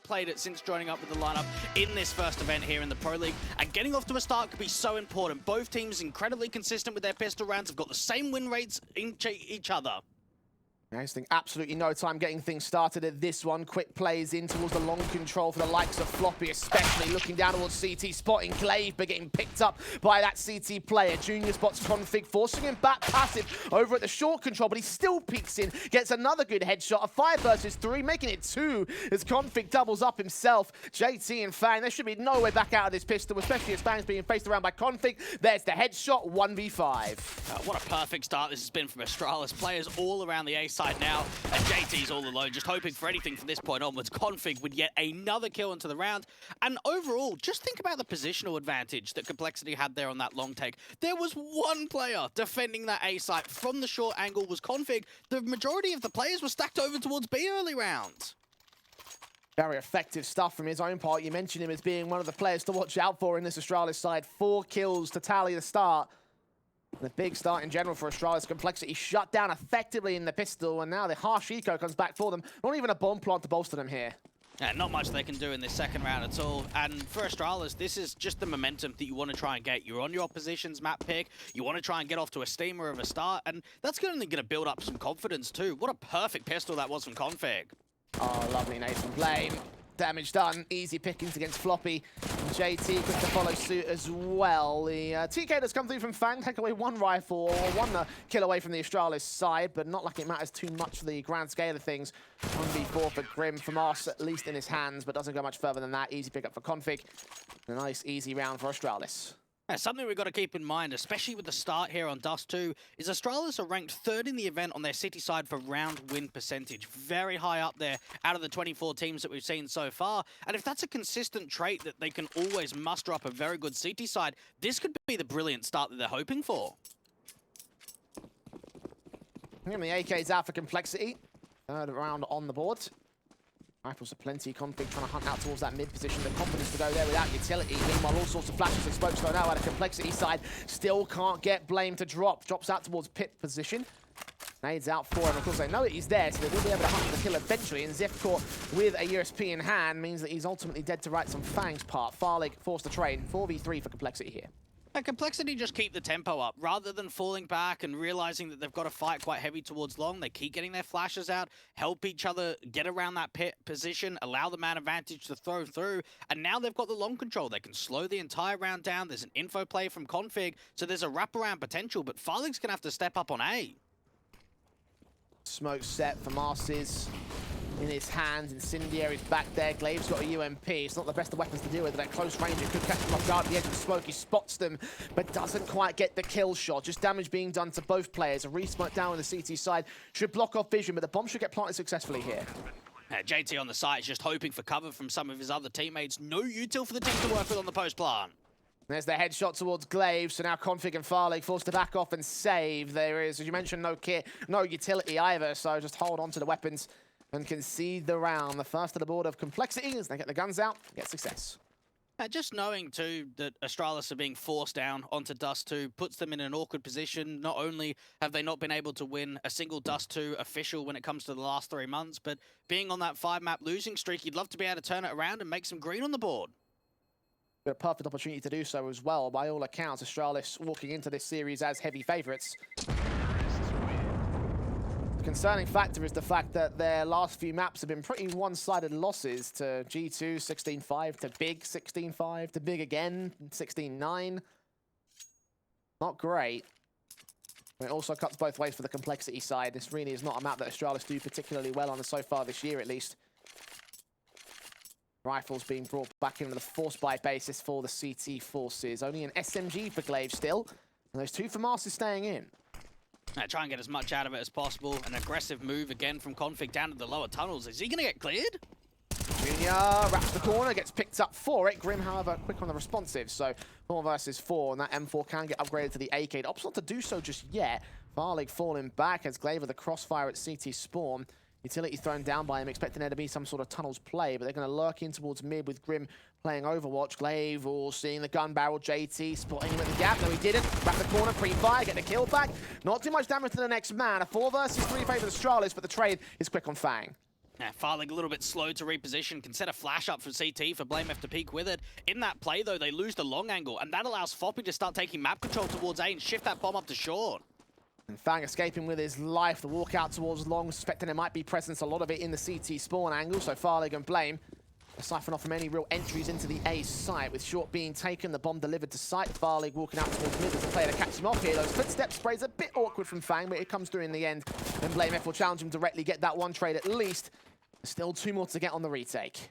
played it since joining up with the lineup in this first event here in the Pro League. And getting off to a start could be so important. Both teams incredibly consistent with their pistol rounds, have got the same win rates in each other. Nice thing, absolutely no time getting things started at this one. Quick plays in towards the long control for the likes of Floppy, especially looking down towards CT, spotting Glaive, but getting picked up by that CT player. Junior spots Config, forcing him back passive over at the short control, but he still peeks in, gets another good headshot. A 5 versus 3, making it 2 as Config doubles up himself. JT and Fang, there should be no way back out of this pistol, especially as Fang's being faced around by Config. There's the headshot, 1v5. What a perfect start this has been from Astralis. Players all around the A side now, and JT's all alone, just hoping for anything from this point onwards. Config with yet another kill into the round, and overall, just think about the positional advantage that Complexity had there on that long take. There was one player defending that A site from the short angle was Config. The majority of the players were stacked over towards B early rounds. Very effective stuff from his own part. You mentioned him as being one of the players to watch out for in this Astralis side. 4 kills to tally the start. And a big start in general for Astralis. Complexity shut down effectively in the pistol, and now the harsh eco comes back for them. Not even a bomb plant to bolster them here. Yeah, not much they can do in this second round at all. And for Astralis, this is just the momentum that you want to try and get. You're on your opposition's map pick. You want to try and get off to a steamer of a start, and that's only going to build up some confidence too. What a perfect pistol that was from Config. Oh, lovely Nathan Blame. Damage done. Easy pickings against Floppy. And JT quick to follow suit as well. The TK that's come through from Fang, take away 1 rifle, or 1 kill away from the Astralis side, but not like it matters too much for the grand scale of things. 1v4 for Grim from us, at least in his hands, but doesn't go much further than that. Easy pick up for Config. A nice, easy round for Astralis. Yeah, something we've got to keep in mind, especially with the start here on Dust2, is Astralis are ranked 3rd in the event on their city side for round win percentage. Very high up there out of the 24 teams that we've seen so far. And if that's a consistent trait that they can always muster up a very good city side, this could be the brilliant start that they're hoping for. And the AK's out for Complexity. 3rd round on the board. Rifles are plenty. Config trying to hunt out towards that mid position. The confidence to go there without utility. Meanwhile, all sorts of flashes and smokes going out at a Complexity side. Still can't get Blame to drop. Drops out towards pit position. Nades out for him. Of course, they know he's there, so they will be able to hunt the kill eventually. And Zifcore with a USP in hand means that he's ultimately dead to rights on Fang's part. Farlig forced to trade. 4v3 for Complexity here. And Complexity just keep the tempo up. Rather than falling back and realizing that they've got to fight quite heavy towards long, they keep getting their flashes out, help each other get around that pit position, allow the man advantage to throw through, and now they've got the long control. They can slow the entire round down. There's an info play from Config, so there's a wraparound potential, but Farlig's going to have to step up on A. Smoke set for Marces. In his hands, Incendiary's back there. Glaive's got a UMP. It's not the best of weapons to deal with, but at close range, it could catch him off guard at the edge of the smoke. He spots them, but doesn't quite get the kill shot. Just damage being done to both players. A re-smoke down on the CT side should block off vision, but the bomb should get planted successfully here. JT on the side is just hoping for cover from some of his other teammates. No util for the team to work with on the post plant. There's the headshot towards Glaive, so now Config and Farlig forced to back off and save. There is, as you mentioned, no kit, no utility either, so just hold on to the weapons and concede the round. The first to the board of Complexity as they get the guns out, get success. Just knowing, too, that Astralis are being forced down onto Dust2 puts them in an awkward position. Not only have they not been able to win a single Dust2 official when it comes to the last 3 months, but being on that 5-map losing streak, you'd love to be able to turn it around and make some green on the board. A perfect opportunity to do so as well. By all accounts, Astralis walking into this series as heavy favourites. The concerning factor is the fact that their last few maps have been pretty one-sided losses to G2 16-5, to Big 16-5, to Big again 16-9. Not great. It also cuts both ways for the Complexity side. This really is not a map that Astralis do particularly well on so far this year, at least. Rifles being brought back into the force buy basis for the CT forces. Only an SMG for Glaive still, and those 2 for Mars is staying in. Try and get as much out of it as possible. An aggressive move again from Config down to the lower tunnels. Is he going to get cleared? Junior wraps the corner, gets picked up for it. Grim, however, quick on the responsive, so 4 versus 4, and that M4 can get upgraded to the AK. It opts not to do so just yet. Farlig falling back as Glaive with the crossfire at CT spawn. Utility thrown down by him, expecting there to be some sort of tunnels play, but they're going to lurk in towards mid with Grim playing Overwatch. Glaive all seeing the gun barrel. JT spotting him at the gap. No, he didn't. Wrap the corner, pre-fire, get the kill back. Not too much damage to the next man. A 4 versus 3 favor the Astralis, but the trade is quick on Fang. Yeah, farlig a little bit slow to reposition, can set a flash up for CT for blameF to peek with it. In that play, though, they lose the long angle, and that allows Floppy to start taking map control towards A and shift that bomb up to short. And Fang escaping with his life, the walk out towards long, suspecting there might be presence, a lot of it in the CT spawn angle, so farlig and blame siphon off from any real entries into the A site, with short being taken, the bomb delivered to site. farlig walking out towards mid as a player to catch him off here. Those footstep sprays a bit awkward from Fang, but it comes through in the end. And blameF will challenge him directly, get that one trade at least. Still 2 more to get on the retake.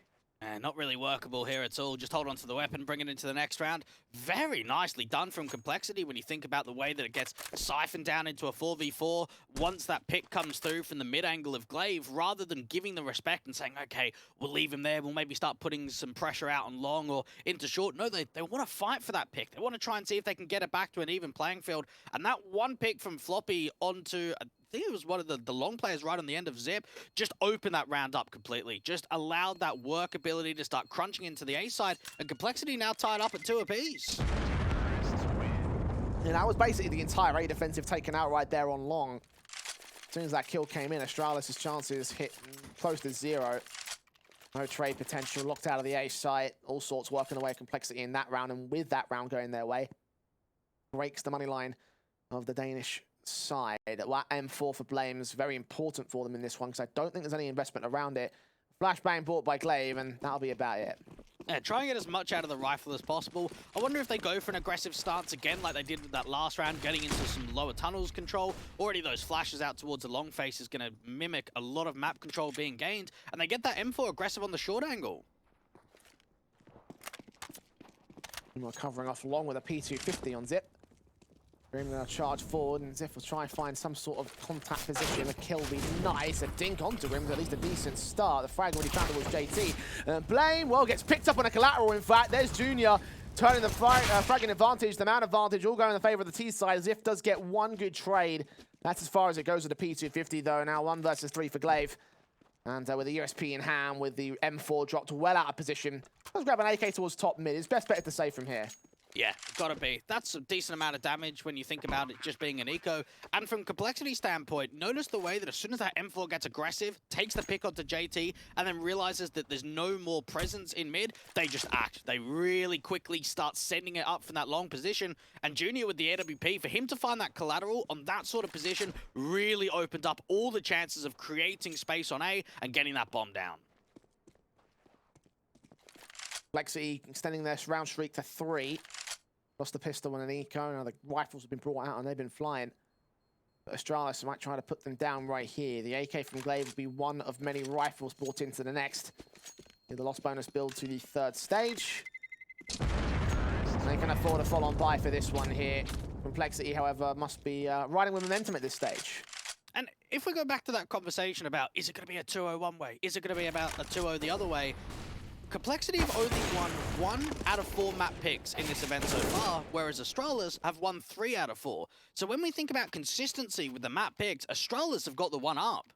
Not really workable here at all. Just hold on to the weapon, bring it into the next round. Very nicely done from Complexity when you think about the way that it gets siphoned down into a 4v4 once that pick comes through from the mid angle of Glaive, rather than giving the respect and saying, okay, we'll leave him there, we'll maybe start putting some pressure out on long or into short. No, they want to fight for that pick. They want to try and see if they can get it back to an even playing field. And that one pick from Floppy onto... I think it was one of the long players right on the end of Zip, just opened that round up completely. Just allowed that work ability to start crunching into the A side, and Complexity now tied up at 2 apiece. And that was basically the entire A defensive taken out right there on long. As soon as that kill came in, Astralis' chances hit close to 0. No trade potential, locked out of the A site, all sorts working away Complexity in that round, and with that round going their way, breaks the money line of the Danish side. M4 for blame is very important for them in this one, because I don't think there's any investment around it. Flashbang bought by Glaive, and that'll be about it. Yeah, try and get as much out of the rifle as possible. I wonder if they go for an aggressive stance again like they did with that last round, getting into some lower tunnels control. Already those flashes out towards the long face is going to mimic a lot of map control being gained, and they get that M4 aggressive on the short angle. And we're covering off long with a P250 on Zip. Grim going to charge forward, and Ziff will try and find some sort of contact position. A kill will be nice. A dink onto Grim with at least a decent start. The frag already found it was JT. Blame, well, gets picked up on a collateral, in fact. There's Junior turning the fragging advantage, the man advantage, all going in the favor of the T side. Ziff does get one good trade. That's as far as it goes with the P250, though. Now 1 versus 3 for Glaive. And with the USP in hand, with the M4 dropped well out of position. Let's grab an AK towards top mid. It's best bet to save from here. Yeah, gotta be. That's a decent amount of damage when you think about it just being an eco. And from Complexity standpoint, notice the way that as soon as that M4 gets aggressive, takes the pick onto JT, and then realizes that there's no more presence in mid, they just act. They really quickly start sending it up from that long position. And Junior with the AWP, for him to find that collateral on that sort of position really opened up all the chances of creating space on A and getting that bomb down. Complexity extending their round streak to 3. Lost the pistol and an eco. Now the rifles have been brought out and they've been flying. But Astralis might try to put them down right here. The AK from Glaive will be one of many rifles brought into the next. The lost bonus build to the 3rd stage. They can afford a follow-on buy for this one here. Complexity, however, must be riding with momentum at this stage. And if we go back to that conversation about, is it going to be a 2-0 one way? Is it going to be about a 2-0 the other way? Complexity have only won 1 out of 4 map picks in this event so far, whereas Astralis have won 3 out of 4. So when we think about consistency with the map picks, Astralis have got the one up.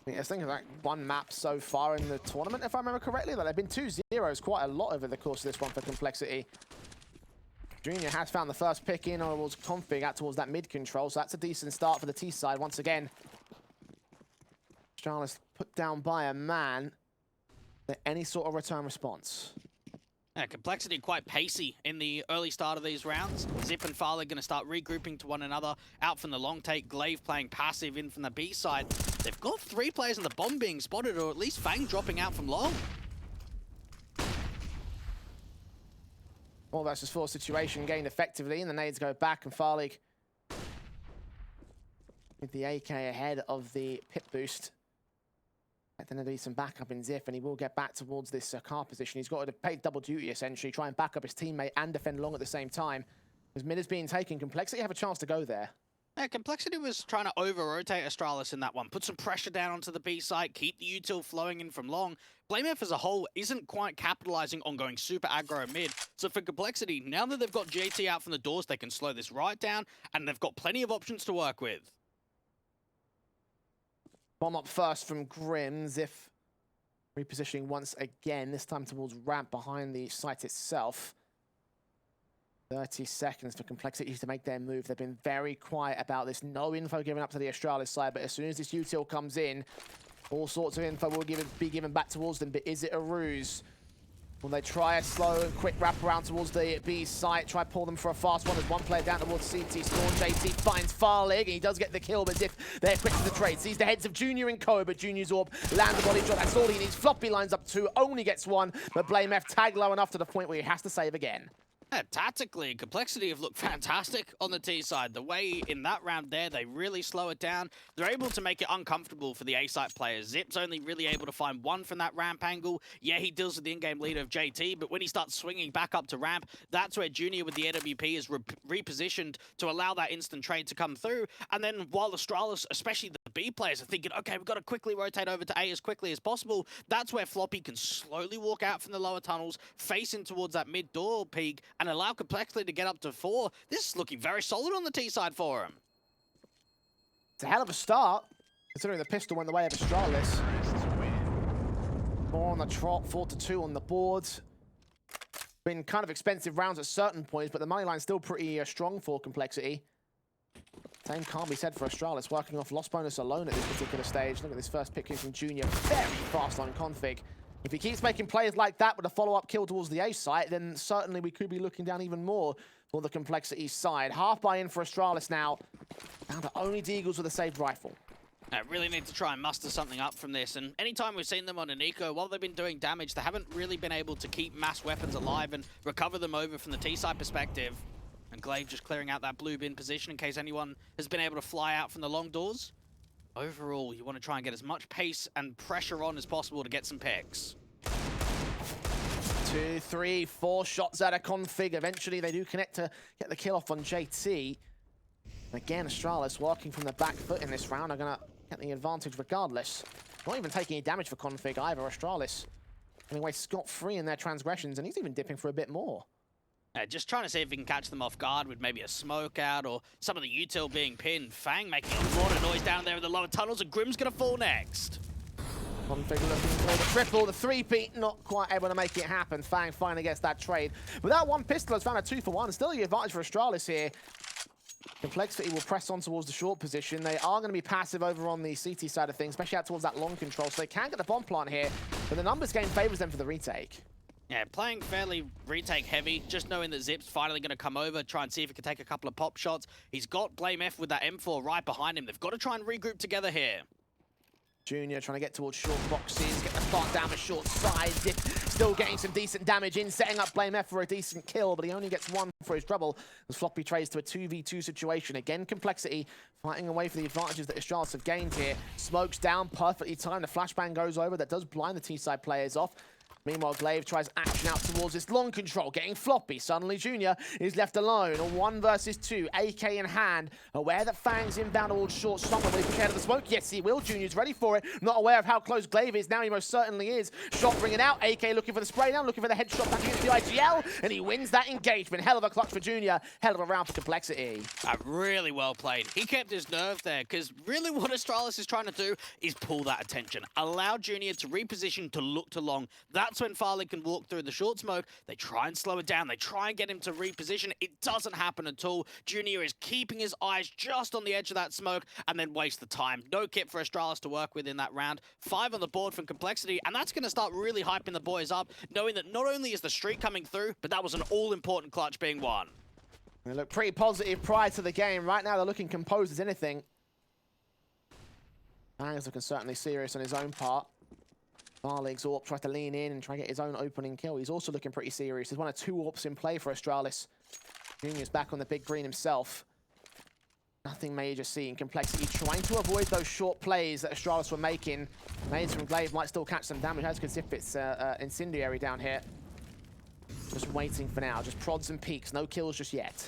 I think of like 1 map so far in the tournament, if I remember correctly. Like, there have been 2 zeros quite a lot over the course of this one for Complexity. Junior has found the first pick in towards config out towards that mid control, so that's a decent start for the T side once again. Astralis put down by a man. Any sort of return response? Yeah, Complexity quite pacey in the early start of these rounds. Zip and farlig going to start regrouping to one another. Out from the long take, Glaive playing passive in from the B side. They've got 3 players in the bomb being spotted, or at least Fang dropping out from long. 4 versus 4 situation gained effectively, and the nades go back, and farlig with the AK ahead of the pit boost. Then there'll be some backup in Ziff, and he will get back towards this car position. He's got to pay double duty, essentially, try and back up his teammate and defend long at the same time. As mid is being taken, Complexity have a chance to go there. Yeah, Complexity was trying to over-rotate Astralis in that one. Put some pressure down onto the B site, keep the util flowing in from long. blameF as a whole isn't quite capitalizing on going super aggro mid. So for Complexity, now that they've got JT out from the doors, they can slow this right down, and they've got plenty of options to work with. Bomb up first from Grim. Ziff repositioning once again, this time towards ramp behind the site itself. 30 seconds for Complexity to make their move. They've been very quiet about this. No info given up to the Astralis side, but as soon as this util comes in, all sorts of info will be given back towards them. But is it a ruse? Will they try a slow and quick wrap around towards the B site, try pull them for a fast one? There's one player down towards CT Storm. JT finds farlig, and he does get the kill, but Ziff, they're quick to the trade. Sees the heads of Junior and Co, but Junior's orb lands the body shot. That's all he needs. Floppy lines up 2, only gets 1, but blameF tagged low enough to the point where he has to save again. Yeah, tactically, Complexity have looked fantastic on the T side. The way in that round there, they really slow it down. They're able to make it uncomfortable for the A site players. Zip's only really able to find one from that ramp angle. Yeah, he deals with the in-game leader of JT, but when he starts swinging back up to ramp, that's where Junior with the AWP is repositioned to allow that instant trade to come through. And then while Astralis, especially the B players, are thinking, okay, we've got to quickly rotate over to A as quickly as possible, that's where Floppy can slowly walk out from the lower tunnels, facing towards that mid-door peak, and allow Complexity to get up to 4. This is looking very solid on the T side for him. It's a hell of a start, considering the pistol went the way of Astralis. 4 on the trot, 4-2 on the board. Been kind of expensive rounds at certain points, but the money line's still pretty strong for Complexity. Same can't be said for Astralis, working off loss bonus alone at this particular stage. Look at this first pick from Junior, very fast on config. If he keeps making plays like that with a follow-up kill towards the A site, then certainly we could be looking down even more for the Complexity side. Half buy-in for Astralis now, down to only Deagles with a saved rifle. I really need to try and muster something up from this, and anytime we've seen them on an eco, while they've been doing damage, they haven't really been able to keep mass weapons alive and recover them over from the T-side perspective. And glaive just clearing out that blue bin position in case anyone has been able to fly out from the long doors. Overall, you want to try and get as much pace and pressure on as possible to get some picks. 2, 3, 4 shots out of config. Eventually, they do connect to get the kill off on JT. And again, Astralis working from the back foot in this round are going to get the advantage regardless. Not even taking any damage for config either. Astralis getting away scot-free in their transgressions, and he's even dipping for a bit more. Just trying to see if he can catch them off guard with maybe a smoke out or some of the util being pinned. Fang making a lot of noise down there in the lower tunnels, and Grim's going to fall next. Config looking for the triple, the 3-peat, not quite able to make it happen. Fang finally gets that trade. But that one pistol has found a 2-for-1. Still the advantage for Astralis here. Complexity will press on towards the short position. They are going to be passive over on the CT side of things, especially out towards that long control, so they can get the bomb plant here, but the numbers game favors them for the retake. Yeah, playing fairly retake heavy, just knowing that Zip's finally going to come over, try and see if he can take a couple of pop shots. He's got blameF with that M4 right behind him. They've got to try and regroup together here. Junior trying to get towards short boxes, get the plant down the short side. Zip still getting some decent damage in, setting up blameF for a decent kill, but he only gets 1 for his trouble as Floppy trades to a 2v2 situation. Again, Complexity fighting away for the advantages that Astralis have gained here. Smokes down, perfectly timed. The flashbang goes over. That does blind the T-side players off. Meanwhile, glaive tries action out towards this long control, getting Floppy. Suddenly, Junior is left alone. A 1 versus 2, AK in hand. Aware that Fang's inbound towards short slump. Will he push ahead of the smoke? Yes, he will. Junior's ready for it. Not aware of how close glaive is. Now he most certainly is. Shot bringing out. AK looking for the spray down, looking for the headshot back into the IGL. And he wins that engagement. Hell of a clutch for Junior. Hell of a round for Complexity. Really well played. He kept his nerve there, because really what Astralis is trying to do is pull that attention. Allow Junior to reposition to look to long. That's when farlig can walk through the short smoke. They try and slow it down. They try and get him to reposition. It doesn't happen at all. Junior is keeping his eyes just on the edge of that smoke and then waste the time. No kit for Astralis to work with in that round. 5 on the board from Complexity, and that's going to start really hyping the boys up, knowing that not only is the streak coming through, but that was an all-important clutch being won. They look pretty positive prior to the game. Right now, they're looking composed as anything. Fang's looking certainly serious on his own part. farlig's AWP tries to lean in and try to get his own opening kill. He's also looking pretty serious. There's 1 or 2 AWPs in play for Astralis. Junior's back on the big green himself. Nothing major seeing. Complexity trying to avoid those short plays that Astralis were making. Nades from glaive might still catch some damage, as because if it's incendiary down here. Just waiting for now. Just prods and peeks. No kills just yet.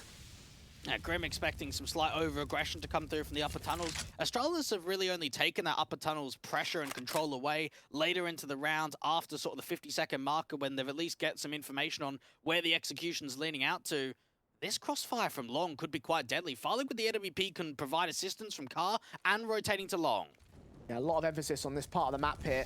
Grim expecting some slight over-aggression to come through from the upper tunnels. Astralis have really only taken that upper tunnels pressure and control away later into the round after sort of the 50-second marker, when they've at least get some information on where the execution's leaning out to. This crossfire from long could be quite deadly. farlig with the AWP can provide assistance from car and rotating to long. Yeah, a lot of emphasis on this part of the map here.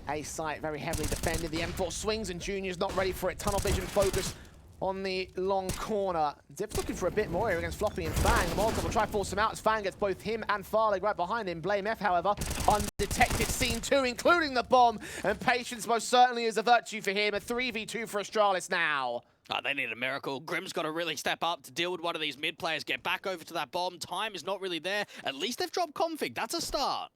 A site very heavily defended. The M4 swings and Junior's not ready for it. Tunnel vision focus on the long corner. Zip's looking for a bit more here against Floppy and Fang. Molotov will try to force him out as Fang gets both him and farlig right behind him. blameF, however, undetected, seen two, including the bomb. And patience most certainly is a virtue for him. A 3v2 for Astralis now. Oh, they need a miracle. Grim's got to really step up to deal with one of these mid players, get back over to that bomb. Time is not really there. At least they've dropped config. That's a start.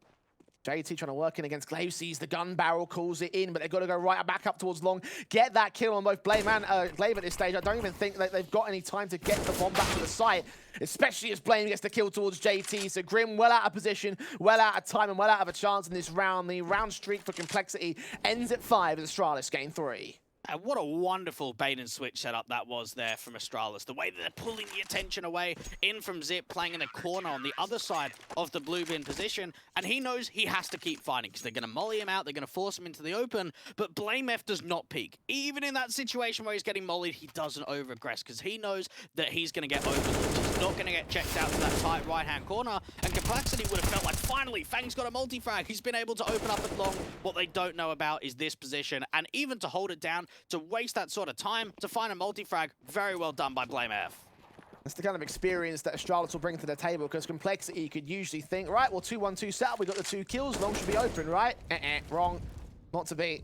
JT trying to work in against Glaive, sees the gun barrel, calls it in, but they've got to go right back up towards long, get that kill on both Blame and Glaive at this stage. I don't even think that they've got any time to get the bomb back to the site, especially as Blame gets the kill towards JT. So Grim well out of position, well out of time, and well out of a chance in this round. The round streak for Complexity ends at 5 as Astralis gain 3. And what a wonderful bait and switch setup that was there from Astralis. The way that they're pulling the attention away in from Zip, playing in a corner on the other side of the blue bin position. And he knows he has to keep fighting because they're going to molly him out. They're going to force him into the open. But blameF does not peek. Even in that situation where he's getting mollied, he doesn't over-aggress because he knows that he's going to get overlooked. He's not going to get checked out to that tight right-hand corner. And Complexity would have felt like, finally, Fang's got a multi-frag. He's been able to open up at long. What they don't know about is this position. And even to hold it down, to waste that sort of time to find a multi-frag, very well done by blameF. That's the kind of experience that Astralis will bring to the table, because Complexity could usually think, right, well, 2-1-2 setup, we got the 2 kills, long should be open, right? Wrong. Not to be.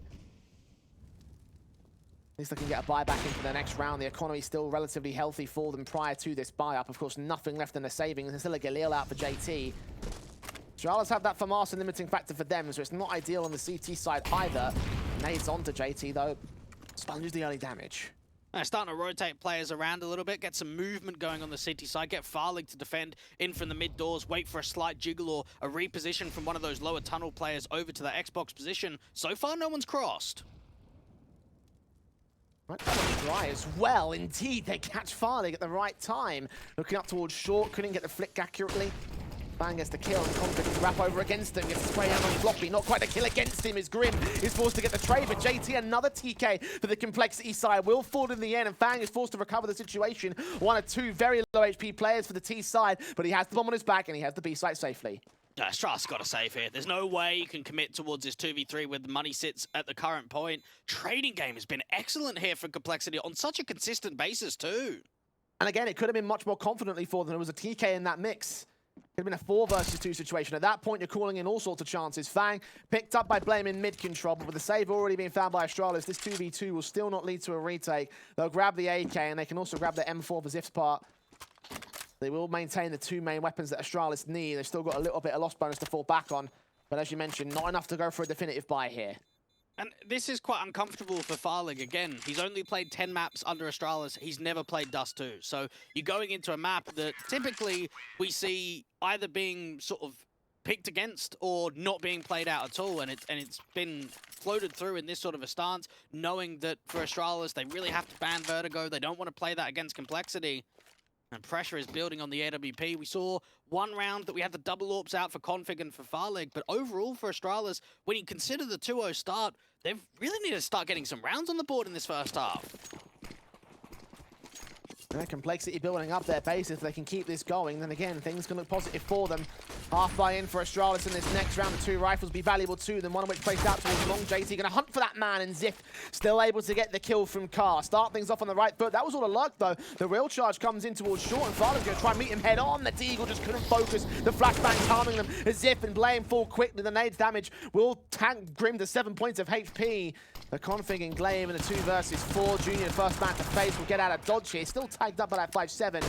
At least they can get a buyback into the next round. The economy's still relatively healthy for them prior to this buy-up. Of course, nothing left in the savings. There's still a Galil out for JT. Astralis have that FAMAS limiting factor for them, so it's not ideal on the CT side either. Nades onto JT, though. Sponges the early damage. Starting to rotate players around a little bit, get some movement going on the city side, get farlig to defend in from the mid doors, wait for a slight jiggle or a reposition from one of those lower tunnel players over to the Xbox position. So far, no one's crossed. Right, dry as well. Indeed, they catch farlig at the right time. Looking up towards short, couldn't get the flick accurately. Fang gets the kill and confident to wrap over against him. Gets the spray out on floppy. Not quite a kill against him as Grim is forced to get the trade. But JT, another TK for the Complexity side, will fall in the end. And Fang is forced to recover the situation. One of 2 very low HP players for the T side. But he has the bomb on his back and he has the B site safely. Astralis got to save here. There's no way you can commit towards this 2v3 where the money sits at the current point. Trading game has been excellent here for Complexity on such a consistent basis too. And again, it could have been much more confidently for them. There was a TK in that mix. Could have been a 4 versus 2 situation. At that point, you're calling in all sorts of chances. Fang picked up by Blame in mid-control, but with the save already being found by Astralis, this 2v2 will still not lead to a retake. They'll grab the AK, and they can also grab the M4 for Zip's part. They will maintain the 2 main weapons that Astralis need. They've still got a little bit of loss bonus to fall back on. But as you mentioned, not enough to go for a definitive buy here. And this is quite uncomfortable for farlig. Again, he's only played 10 maps under Astralis. He's never played Dust2. So you're going into a map that typically we see either being sort of picked against or not being played out at all. And it's been floated through in this sort of a stance, knowing that for Astralis, they really have to ban Vertigo. They don't want to play that against Complexity. And pressure is building on the AWP. We saw one round that we had the double AWPs out for config and for farlig, but overall for Astralis, when you consider the 2-0 start, they really need to start getting some rounds on the board in this first half. And Complexity building up their base. If they can keep this going, then again, things can look positive for them. Half buy-in for Astralis in this next round. The 2 rifles be valuable to them, one of which placed out towards long. JT going to hunt for that man, and Zip still able to get the kill from Carr. Start things off on the right foot. That was all a luck, though. The real charge comes in towards short, and Farlig's going to try and meet him head on. The Deagle just couldn't focus. The flashbang harming them as Zip and Blame fall quickly. The nades damage will tank Grim to 7 points of HP. The config and Glaive in the 2 versus 4. Junior first man to face will get out of dodge here. Still tagged up by that 5-7.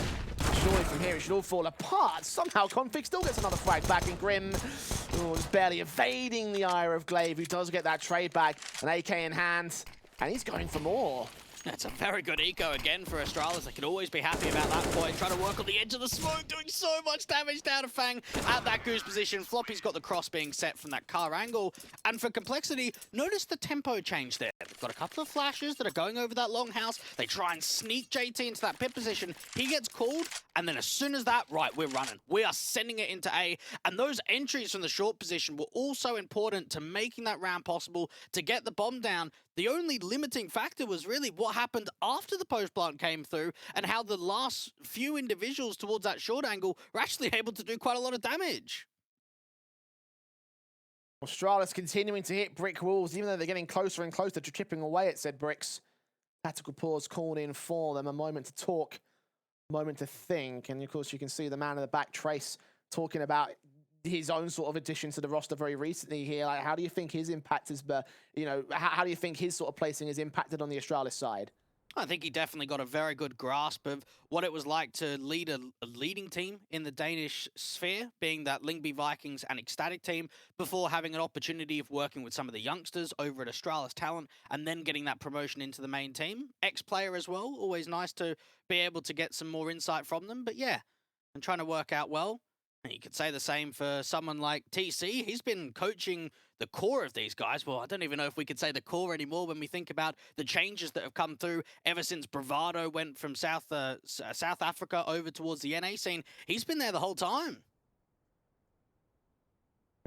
Surely from here it should all fall apart. Somehow config still gets another frag back, and Grim just barely evading the ire of Glaive, who does get that trade back. An AK in hand, and he's going for more. That's a very good eco again for Astralis. They can always be happy about that point. Trying to work on the edge of the smoke, doing so much damage down to Fang at that goose position. Floppy's got the cross being set from that car angle. And for Complexity, notice the tempo change there. They've got a couple of flashes that are going over that longhouse. They try and sneak JT into that pit position. He gets called, and then as soon as that, right, we're running. We are sending it into A. And those entries from the short position were also important to making that round possible, to get the bomb down. The only limiting factor was really what happened after the post plant came through and how the last few individuals towards that short angle were actually able to do quite a lot of damage. Astralis continuing to hit brick walls, even though they're getting closer and closer to chipping away at said bricks. Tactical pause called in for them. A moment to talk, moment to think. And of course, you can see the man in the back, Trace, talking about his own sort of addition to the roster very recently here. Like, how do you think his impact is, how do you think his sort of placing is impacted on the Astralis side? I think he definitely got a very good grasp of what it was like to lead a leading team in the Danish sphere, being that Lyngby Vikings and Ecstatic team, before having an opportunity of working with some of the youngsters over at Astralis Talent, and then getting that promotion into the main team. Ex-player as well, always nice to be able to get some more insight from them, but yeah, and trying to work out well. And you could say the same for someone like TC. He's been coaching the core of these guys. Well, I don't even know if we could say the core anymore when we think about the changes that have come through ever since Bravado went from South Africa over towards the NA scene. He's been there the whole time.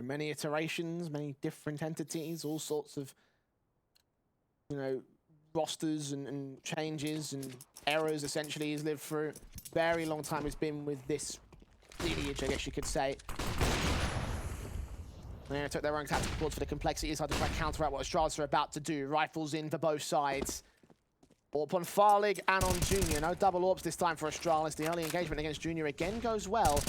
Many iterations, many different entities, all sorts of, rosters and changes and errors, essentially, he's lived through. Very long time he's been with this lineage, I guess you could say. They took their own tactical boards for the complexity. It's hard to try and counteract what Astralis are about to do. Rifles in for both sides. Orp on farlig and on Junior. No double Orps this time for Astralis. The early engagement against Junior again goes well.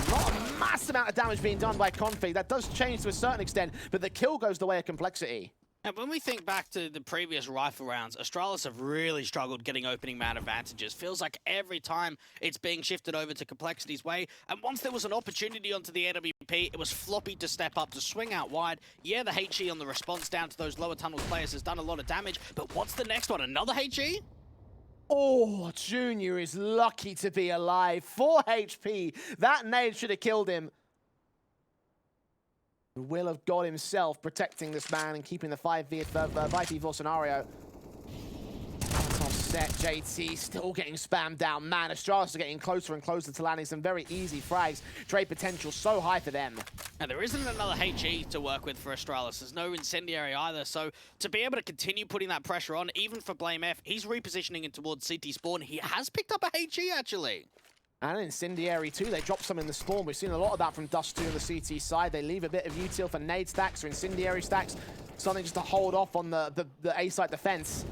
Not a massive amount of damage being done by Config. That does change to a certain extent, but the kill goes the way of complexity. And when we think back to the previous rifle rounds, Astralis have really struggled getting opening man advantages. Feels like every time it's being shifted over to Complexity's way. And once there was an opportunity onto the AWP, it was Floppy to step up, to swing out wide. Yeah, the HE on the response down to those lower tunnel players has done a lot of damage. But what's the next one? Another HE? Oh, Junior is lucky to be alive. 4 HP. That nade should have killed him. The will of God himself protecting this man and keeping the 5v4 scenario. Set, JT still getting spammed down. Man, Astralis are getting closer and closer to landing some very easy frags. Trade potential so high for them. And there isn't another HE to work with for Astralis. There's no incendiary either. So to be able to continue putting that pressure on, even for blameF, he's repositioning it towards CT spawn. He has picked up a HE actually. And incendiary too, they drop some in the spawn. We've seen a lot of that from Dust2 on the CT side. They leave a bit of util for nade stacks or incendiary stacks. Something just to hold off on the A side defense.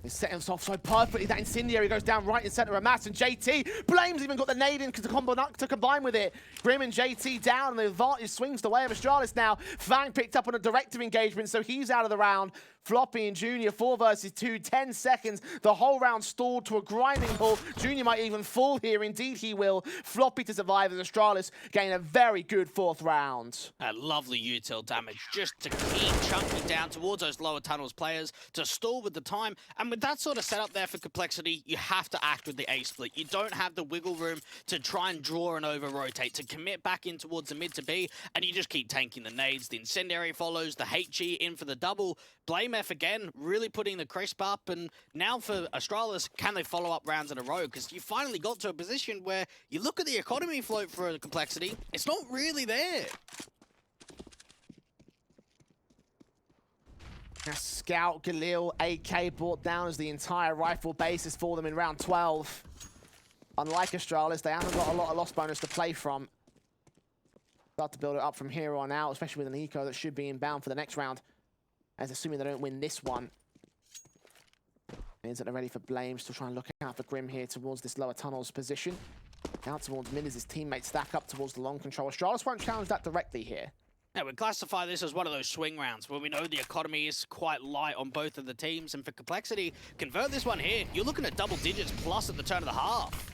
He's setting us off so perfectly. That incendiary goes down right in center of mass, and JT blame's even got the nade in to combine with it. Grim and JT down, and the advantage swings the way of Astralis now. Fang picked up on a directive engagement, so he's out of the round. Floppy and Junior, 4 versus 2, 10 seconds. The whole round stalled to a grinding halt. Junior might even fall here. Indeed he will. Floppy to survive as Astralis gain a very good 4th round. A lovely util damage just to keep chunking down towards those lower tunnels players, to stall with the time. And with that sort of setup there for Complexity, you have to act with the A split. You don't have the wiggle room to try and draw and over-rotate, to commit back in towards the mid to B, and you just keep tanking the nades. The incendiary follows, the HE in for the double. blameF again, really putting the crisp up, and now for Astralis, can they follow up rounds in a row? Because you finally got to a position where you look at the economy float for Complexity, it's not really there. Now Scout, Galil, AK brought down as the entire rifle basis for them in round 12. Unlike Astralis, they haven't got a lot of loss bonus to play from. Start to build it up from here on out, especially with an eco that should be inbound for the next round. As assuming they don't win this one. Means that they're ready for blame. Still trying to look out for Grim here towards this lower tunnels position. Out towards mid as his teammates stack up towards the long control. Astralis won't challenge that directly here. Now, we classify this as one of those swing rounds where we know the economy is quite light on both of the teams. And for Complexity, convert this one here, you're looking at double digits plus at the turn of the half.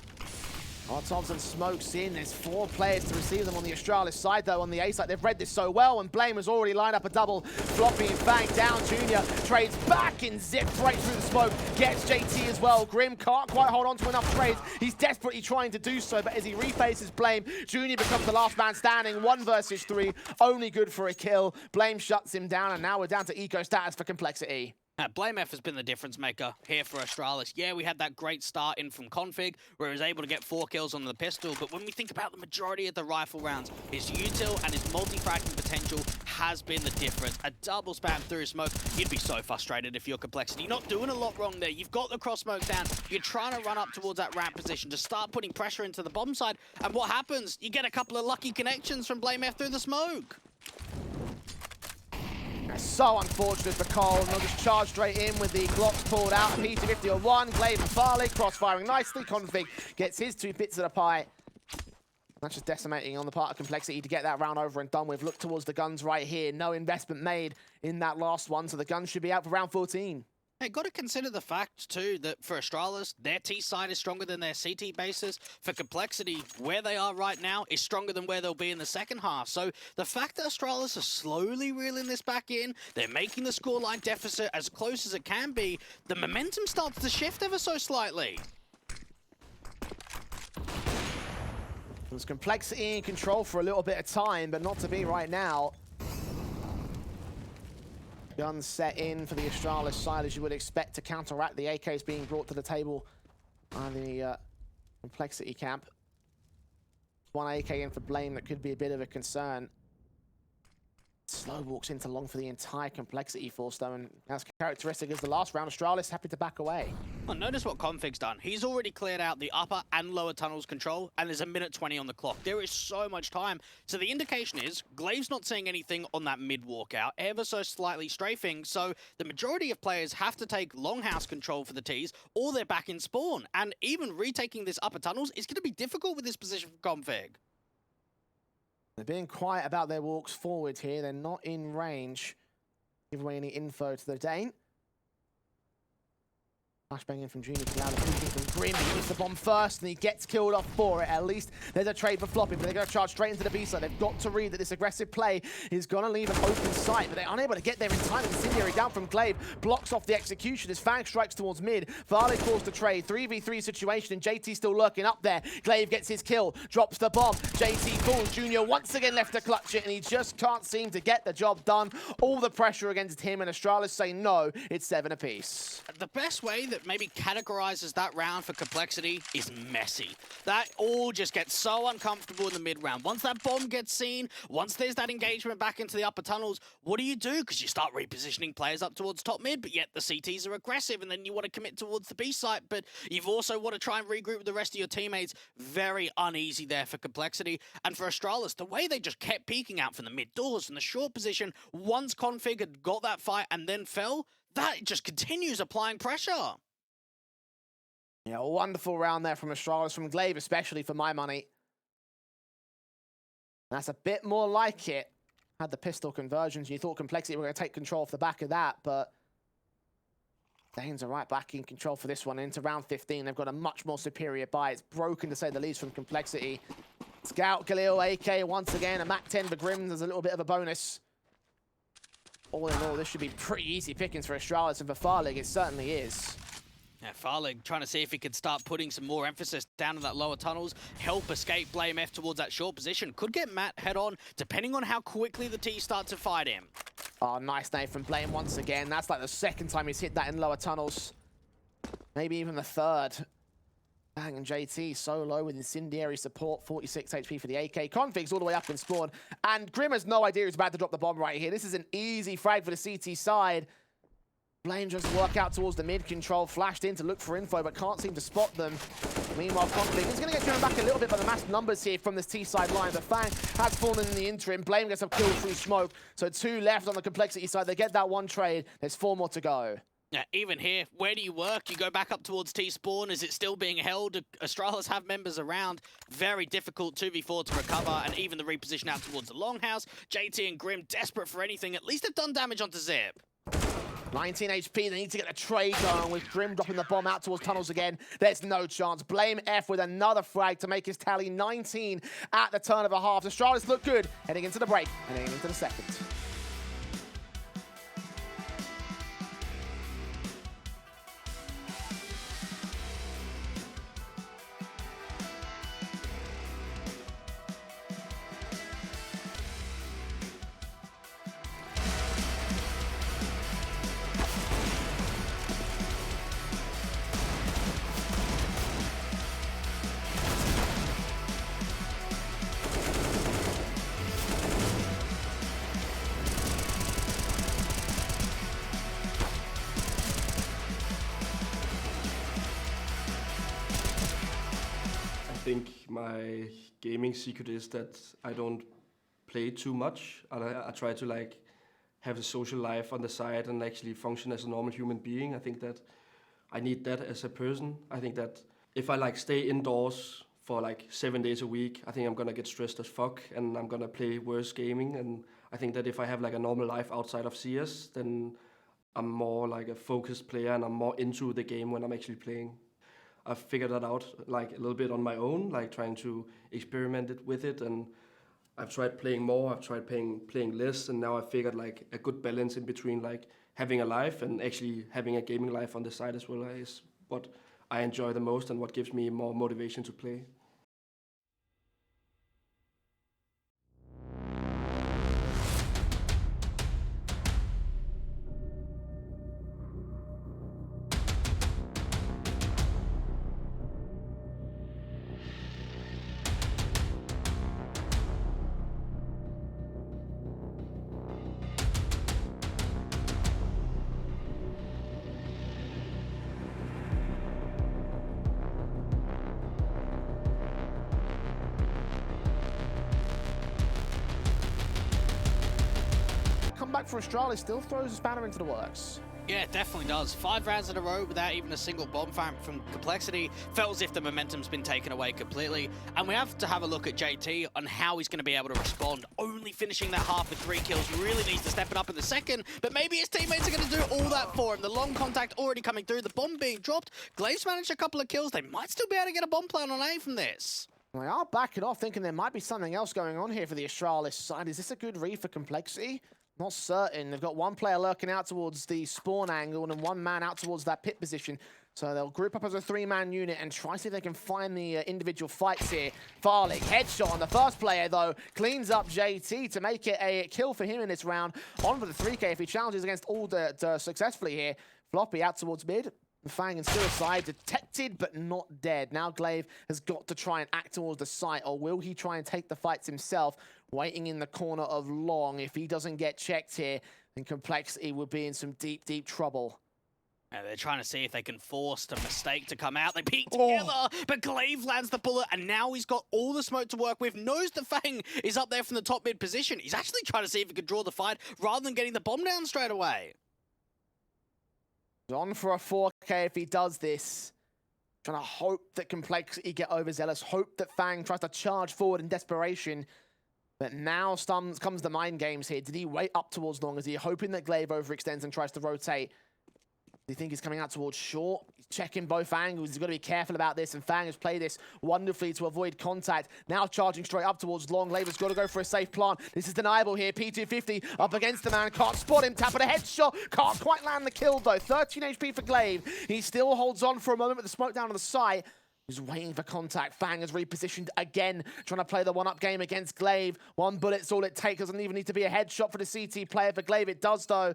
Molotovs and smokes in. There's 4 players to receive them on the Astralis side, though. On the A side, they've read this so well, and blame has already lined up a double. Floppy and Fang down. Junior trades back and zips right through the smoke. Gets JT as well. Grim can't quite hold on to enough trades. He's desperately trying to do so, but as he refaces blame, Junior becomes the last man standing. 1 versus 3, only good for a kill. Blame shuts him down, and now we're down to eco status for Complexity. blameF has been the difference maker here for Astralis. Yeah, we had that great start in from Config, where he was able to get 4 kills on the pistol, but when we think about the majority of the rifle rounds, his util and his multi-fracking potential has been the difference. A double spam through smoke, you'd be so frustrated if you're Complexity. You're not doing a lot wrong there. You've got the cross smoke down. You're trying to run up towards that ramp position to start putting pressure into the bomb side, and what happens? You get a couple of lucky connections from blameF through the smoke. That's so unfortunate for Cole. They'll just charge straight in with the Glocks pulled out. P250 on one. Glaive and farlig cross-firing nicely. Config gets his 2 bits of the pie. That's just decimating on the part of Complexity to get that round over and done with. Look towards the guns right here. No investment made in that last one, so the guns should be out for round 14. Hey, got to consider the fact, too, that for Astralis, their T side is stronger than their CT bases. For Complexity, where they are right now is stronger than where they'll be in the second half. So the fact that Astralis are slowly reeling this back in, they're making the scoreline deficit as close as it can be, the momentum starts to shift ever so slightly. There's Complexity in control for a little bit of time, but not to be right now. Guns set in for the Astralis side, as you would expect, to counteract the AKs being brought to the table by the Complexity camp. One AK in for blame that could be a bit of a concern. Slow walks into long for the entire Complexity force, though, and as characteristic as the last round, Astralis happy to back away. Well, notice what Config's done. He's already cleared out the upper and lower tunnels control, and there's a minute 20 on the clock. There is so much time. So the indication is Glaive's not seeing anything on that mid walkout, ever so slightly strafing. So the majority of players have to take longhouse control for the Ts, or they're back in spawn. And even retaking this upper tunnels is going to be difficult with this position for Config. They're being quiet about their walks forward here. They're not in range. Give away any info to the Dane. Flashbang in from Junior, Cloud, from Grim. He hits the bomb first, and he gets killed off for it. At least there's a trade for floppy, but they're going to charge straight into the B side. They've got to read that this aggressive play is going to leave an open sight, but they're unable to get there in time. Incendiary down from Glaive blocks off the execution as Fang strikes towards mid. Farlig calls the trade. 3v3 situation, and JT still lurking up there. Glaive gets his kill, drops the bomb. JT falls. Junior once again left to clutch it, and he just can't seem to get the job done. All the pressure against him, and Astralis say no, it's 7 apiece. The best way that maybe categorizes that round for Complexity is messy. That all just gets so uncomfortable in the mid round. Once that bomb gets seen, once there's that engagement back into the upper tunnels, what do? Because you start repositioning players up towards top mid, but yet the CTs are aggressive, and then you want to commit towards the B site, but you've also want to try and regroup with the rest of your teammates. Very uneasy there for Complexity. And for Astralis, the way they just kept peeking out from the mid doors, from the short position, once Config had got that fight and then fell, that just continues applying pressure. Yeah, a wonderful round there from Astralis, from Glaive especially, for my money. That's a bit more like it. Had the pistol conversions. You thought Complexity were going to take control off the back of that, but Danes are right back in control for this one. Into round 15, they've got a much more superior buy. It's broken, to say the least, from Complexity. Scout, Galil, AK once again. A Mac 10 for Grim. There's a little bit of a bonus. All in all, this should be pretty easy pickings for Astralis, and for farlig, it certainly is. Yeah, farlig trying to see if he could start putting some more emphasis down in that lower tunnels, help escape blameF towards that short position. Could get Matt head on, depending on how quickly the T start to fight him. Oh, nice nade from Blame once again. That's like the second time he's hit that in lower tunnels. Maybe even the third. Bang, and JT so low with incendiary support, 46 HP for the AK. Config's all the way up in spawn, and Grim has no idea he's about to drop the bomb right here. This is an easy frag for the CT side. Blame just work out towards the mid control, flashed in to look for info, but can't seem to spot them. Meanwhile, Config is going to get driven back a little bit by the mass numbers here from this T side line, but Fang has fallen in the interim. Blame gets a kill through smoke, so 2 left on the Complexity side. They get that 1 trade. There's 4 more to go. Yeah, even here, where do you work? You go back up towards T-spawn. Is it still being held? Astralis have members around. Very difficult 2v4 to recover, and even the reposition out towards the longhouse. JT and Grim desperate for anything. At least they've done damage onto Zip. 19 HP, they need to get the trade going with Grim dropping the bomb out towards tunnels again. There's no chance. blameF with another frag to make his tally 19 at the turn of a half. Astralis look good heading into the break and heading into the second. I think my gaming secret is that I don't play too much. I try to like have a social life on the side and actually function as a normal human being. I think that I need that as a person. I think that if I like stay indoors for like 7 days a week, I think I'm gonna get stressed as fuck and I'm gonna play worse gaming. And I think that if I have like a normal life outside of CS, then I'm more like a focused player and I'm more into the game when I'm actually playing. I've figured that out like a little bit on my own, like trying to experiment with it, and I've tried playing more, I've tried playing less, and now I've figured like a good balance in between like having a life and actually having a gaming life on the side as well is what I enjoy the most and what gives me more motivation to play. Comeback for Astralis still throws a spanner into the works. Yeah, it definitely does. 5 rounds in a row without even a single bomb from Complexity. Felt as if the momentum's been taken away completely. And we have to have a look at JT on how he's going to be able to respond. Only finishing that half with 3 kills, really needs to step it up in the second. But maybe his teammates are going to do all that for him. The long contact already coming through, the bomb being dropped. Glaive's managed a couple of kills. They might still be able to get a bomb plan on A from this. They are backing off, thinking there might be something else going on here for the Astralis side. Is this a good read for Complexity? Not certain. They've got one player lurking out towards the spawn angle and one man out towards that pit position. So they'll group up as a 3-man unit and try to see if they can find the individual fights here. Farlig, headshot on the first player though, cleans up JT to make it a kill for him in this round. On for the 3K if he challenges against Alder successfully here. Floppy out towards mid. Fang and Suicide detected but not dead. Now Glaive has got to try and act towards the site, or will he try and take the fights himself? Waiting in the corner of long. If he doesn't get checked here, then Complexity will be in some deep, deep trouble. Yeah, they're trying to see if they can force the mistake to come out. They peek together, but Glaive lands the bullet, and now he's got all the smoke to work with. Knows the Fang is up there from the top mid position. He's actually trying to see if he can draw the fight rather than getting the bomb down straight away. On for a 4K if he does this. Trying to hope that Complexity get overzealous. Hope that Fang tries to charge forward in desperation. But now comes the mind games here. Did he wait up towards long? Is he hoping that Glaive overextends and tries to rotate? Do you think he's coming out towards short? He's checking both angles. He's got to be careful about this, and Fang has played this wonderfully to avoid contact. Now charging straight up towards long. Glaive has got to go for a safe plant. This is deniable here. P250 up against the man. Can't spot him. Tap at a headshot. Can't quite land the kill, though. 13 HP for Glaive. He still holds on for a moment with the smoke down on the side. He's waiting for contact. Fang has repositioned again, trying to play the one-up game against Glaive. 1 bullet's all it takes. Doesn't even need to be a headshot for the CT player. For Glaive, it does, though.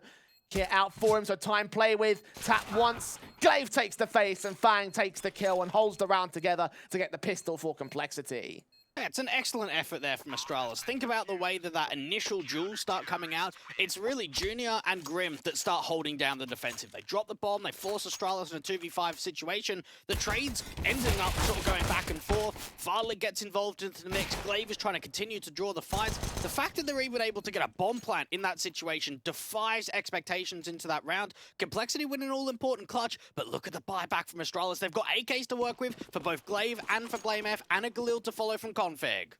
Kit out for him, so time play with. Tap once. Glaive takes the face, and Fang takes the kill and holds the round together to get the pistol for Complexity. Yeah, it's an excellent effort there from Astralis. Think about the way that initial duels start coming out. It's really Junior and Grim that start holding down the defensive. They drop the bomb, they force Astralis in a 2v5 situation. The trades ending up sort of going back and forth. Farlig gets involved into the mix. Glaive is trying to continue to draw the fights. The fact that they're even able to get a bomb plant in that situation defies expectations into that round. Complexity win an all-important clutch, but look at the buyback from Astralis. They've got AKs to work with for both Glaive and for blameF, and a Galil to follow from Config.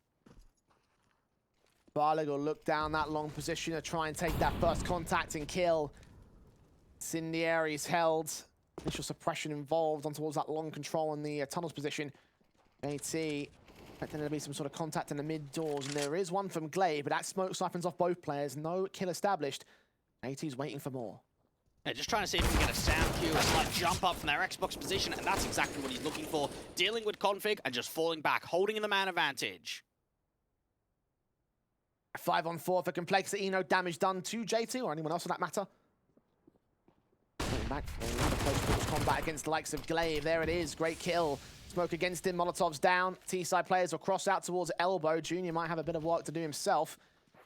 Farlig will look down that long position to try and take that first contact and kill. Incendiary's held. Initial suppression involved on towards that long control in the tunnels position. AT expecting there to be some sort of contact in the mid doors, and there is one from Glaive, but that smoke siphons off both players. No kill established. AT's waiting for more. Yeah, just trying to see if he can get a sound cue, a slight jump up from their Xbox position, and that's exactly what he's looking for. Dealing with Config and just falling back, holding in the man advantage. 5-on-4 for Complexity. No damage done to JT or anyone else for that matter. Back for another close combat against the likes of Glaive. There it is. Great kill. Smoke against him. Molotov's down. T-side players will cross out towards elbow. Junior might have a bit of work to do himself.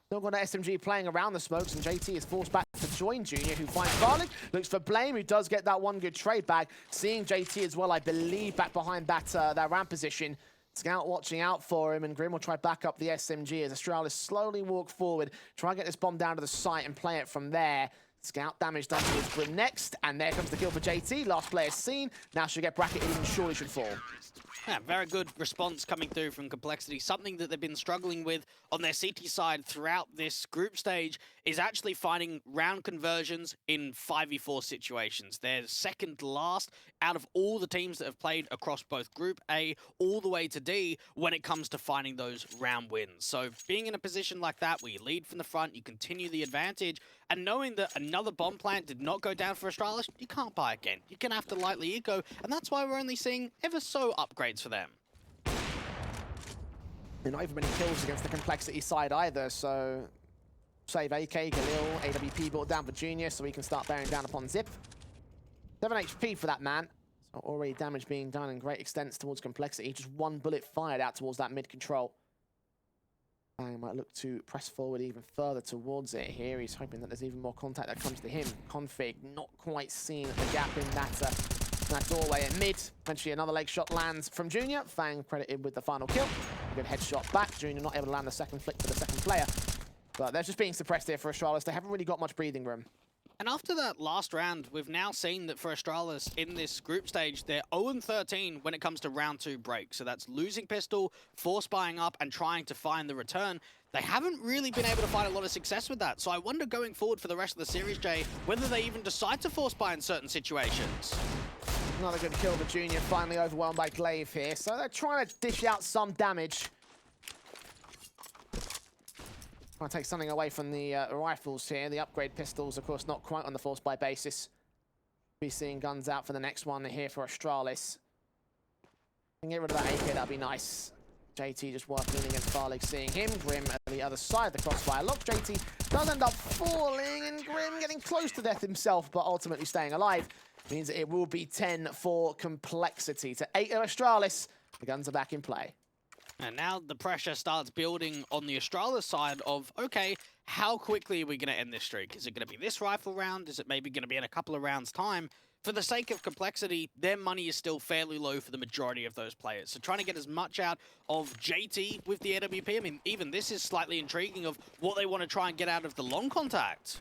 Still got an SMG playing around the smokes, and JT is forced back to join Junior, who finds farlig. Looks for blame, who does get that one good trade bag. Seeing JT as well, I believe, back behind that ramp position. Scout watching out for him, and Grim will try back up the SMG as Astralis slowly walk forward, try and get this bomb down to the site and play it from there. Scout damage done to Grim next, and there comes the kill for JT. Last player seen. Now she'll get bracketed and surely should fall. Yeah, very good response coming through from Complexity. Something that they've been struggling with on their CT side throughout this group stage is actually finding round conversions in 5v4 situations. They're second last out of all the teams that have played across both Group A all the way to D when it comes to finding those round wins. So being in a position like that where you lead from the front, you continue the advantage, and knowing that another bomb plant did not go down for Astralis, you can't buy again. You're going to have to lightly eco, and that's why we're only seeing ever so upgrades for them. They're not even many kills against the Complexity side either, so save AK, Galil, AWP brought down for Junior so we can start bearing down upon Zip. 7 HP for that man. So already damage being done in great extents towards Complexity. Just one bullet fired out towards that mid-control. Bang might look to press forward even further towards it here. He's hoping that there's even more contact that comes to him. Config not quite seeing the gap in that doorway at mid. Eventually another leg shot lands from Junior. Fang credited with the final kill. Good headshot back. Junior not able to land the second flick for the second player. But they're just being suppressed here for Astralis. They haven't really got much breathing room. And after that last round, we've now seen that for Astralis in this group stage, they're 0-13 when it comes to round 2 break. So that's losing pistol, force buying up, and trying to find the return. They haven't really been able to find a lot of success with that. So I wonder going forward for the rest of the series, Jay, whether they even decide to force buy in certain situations. Another good kill for Junior, finally overwhelmed by blameF here. So they're trying to dish out some damage. Trying to take something away from the rifles here. The upgrade pistols, of course, not quite on the force buy basis. Be seeing guns out for the next one here for Astralis. And get rid of that AK, that'd be nice. JT just working against farlig, seeing him. Grim at the other side of the crossfire lock. JT does end up falling, and Grim getting close to death himself, but ultimately staying alive. Means that it will be 10 for Complexity to 8 of Astralis. The guns are back in play. And now the pressure starts building on the Astralis side of, okay, how quickly are we going to end this streak? Is it going to be this rifle round? Is it maybe going to be in a couple of rounds' time? For the sake of Complexity, their money is still fairly low for the majority of those players. So trying to get as much out of JT with the AWP, I mean, even this is slightly intriguing of what they want to try and get out of the long contact.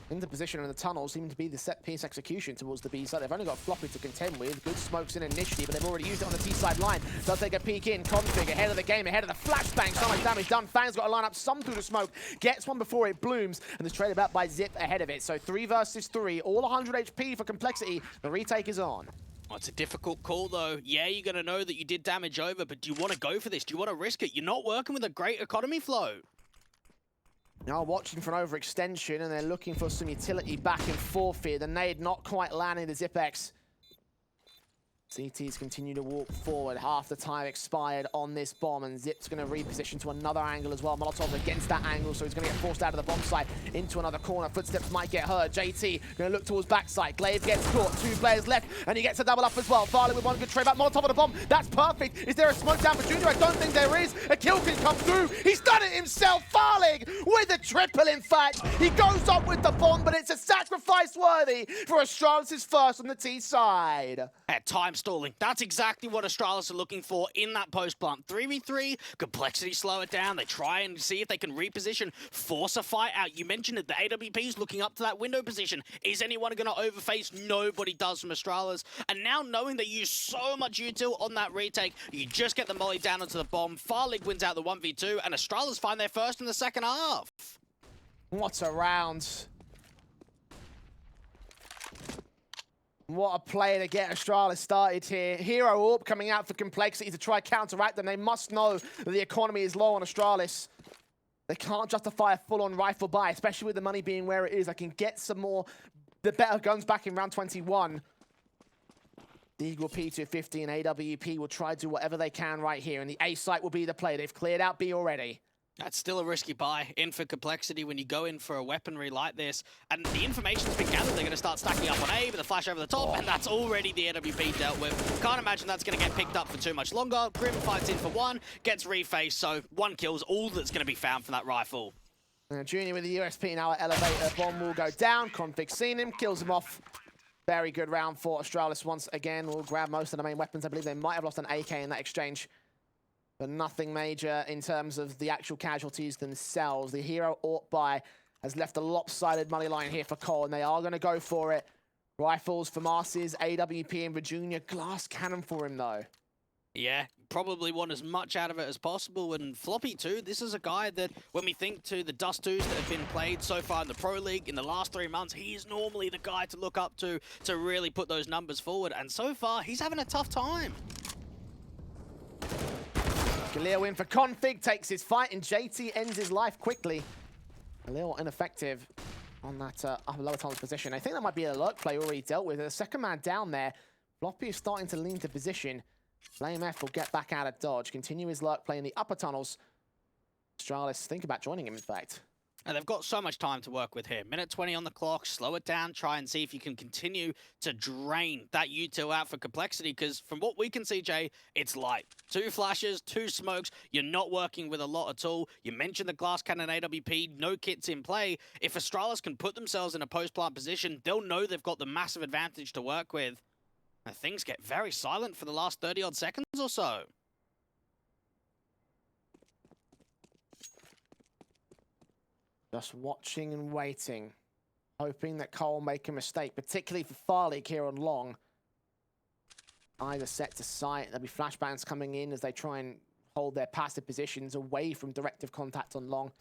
Into position in the tunnel seem to be the set-piece execution towards the B side. They've only got floppy to contend with. Good smokes in initially, but they've already used it on the T side line. Does take a peek in. Config ahead of the game, ahead of the flashbang. So much damage done. Fang's got to line up some through the smoke. Gets one before it blooms, and is traded back by Zip ahead of it. So 3 versus 3, all 100 HP for Complexity. The retake is on. Well, it's a difficult call, though. Yeah, you're going to know that you did damage over, but do you want to go for this? Do you want to risk it? You're not working with a great economy flow. Now watching for an overextension, and they're looking for some utility back and forth here. The nade not quite landing the Zipex. CTs continue to walk forward. Half the time expired on this bomb, and Zip's going to reposition to another angle as well. Molotov against that angle, so he's going to get forced out of the bomb site into another corner. Footsteps might get heard. JT going to look towards backside. Glaive gets caught. 2 players left, and he gets a double up as well. farlig with one good trade back. Molotov on the bomb. That's perfect. Is there a smoke down for Junior? I don't think there is. A kill can come through. He's done it himself. farlig with a triple, in fact. He goes up with the bomb, but it's a sacrifice worthy for Astralis' first on the T side. At time stalling. That's exactly what Astralis are looking for in that post plant. 3v3, Complexity slow it down. They try and see if they can reposition, force a fight out. You mentioned it, the AWP's looking up to that window position. Is anyone going to overface? Nobody does from Astralis. And now knowing they use so much util on that retake, you just get the molly down onto the bomb. farlig wins out the 1v2, and Astralis find their first in the second half. What a round. What a play to get Astralis started here. Hero Orb coming out for Complexity to try counteract them. They must know that the economy is low on Astralis. They can't justify a full-on rifle buy, especially with the money being where it is. I can get some more, the better guns back in round 21. Deagle P250 and AWP will try to do whatever they can right here, and the A site will be the play. They've cleared out B already. That's still a risky buy in for Complexity when you go in for a weaponry like this. And the information's been gathered. They're going to start stacking up on A with a flash over the top, and that's already the AWP dealt with. Can't imagine that's going to get picked up for too much longer. Grim fights in for 1, gets refaced, so 1 kill's all that's going to be found from that rifle. Junior with the USP now at elevator. Bomb will go down. Config seen him, kills him off. Very good round for Astralis once again. We'll grab most of the main weapons. I believe they might have lost an AK in that exchange, but nothing major in terms of the actual casualties themselves. The hero Aught by has left a lopsided money line here for Cole, and they are going to go for it. Rifles for Marcy's, AWP and Virginia. Glass cannon for him, though. Yeah, probably want as much out of it as possible. And Floppy too, this is a guy that when we think to the Dust2s that have been played so far in the Pro League in the last 3 months, he is normally the guy to look up to really put those numbers forward. And so far, he's having a tough time. Galil in for Config, takes his fight, and JT ends his life quickly. A little ineffective on that upper lower tunnel position. I think that might be a lurk play already dealt with. The second man down there. Floppy is starting to lean to position. blameF will get back out of dodge, continue his lurk play in the upper tunnels. Astralis think about joining him, in fact. And they've got so much time to work with here. Minute 20 on the clock, slow it down, try and see if you can continue to drain that util out for Complexity, because from what we can see, Jay, it's light. 2 flashes, 2 smokes, you're not working with a lot at all. You mentioned the glass cannon AWP, no kits in play. If Astralis can put themselves in a post-plant position, they'll know they've got the massive advantage to work with. And things get very silent for the last 30-odd seconds or so. Just watching and waiting, hoping that Cole will make a mistake, particularly for farlig here on long. Either set to sight, there'll be flashbangs coming in as they try and hold their passive positions away from directive contact on long.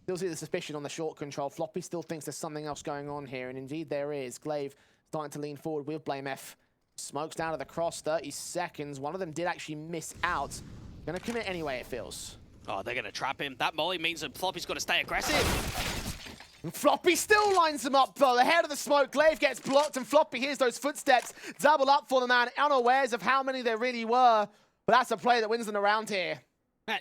Still see the suspicion on the short control. Floppy still thinks there's something else going on here, and indeed there is. Glaive starting to lean forward with blameF. Smokes down to the cross, 30 seconds. One of them did actually miss out. Gonna commit anyway, it feels. Oh, they're going to trap him. That molly means that Floppy's got to stay aggressive. And Floppy still lines them up, though. The head of the smoke. Glaive gets blocked, and Floppy hears those footsteps. Double up for the man, unawares of how many there really were. But that's a play that wins them around here.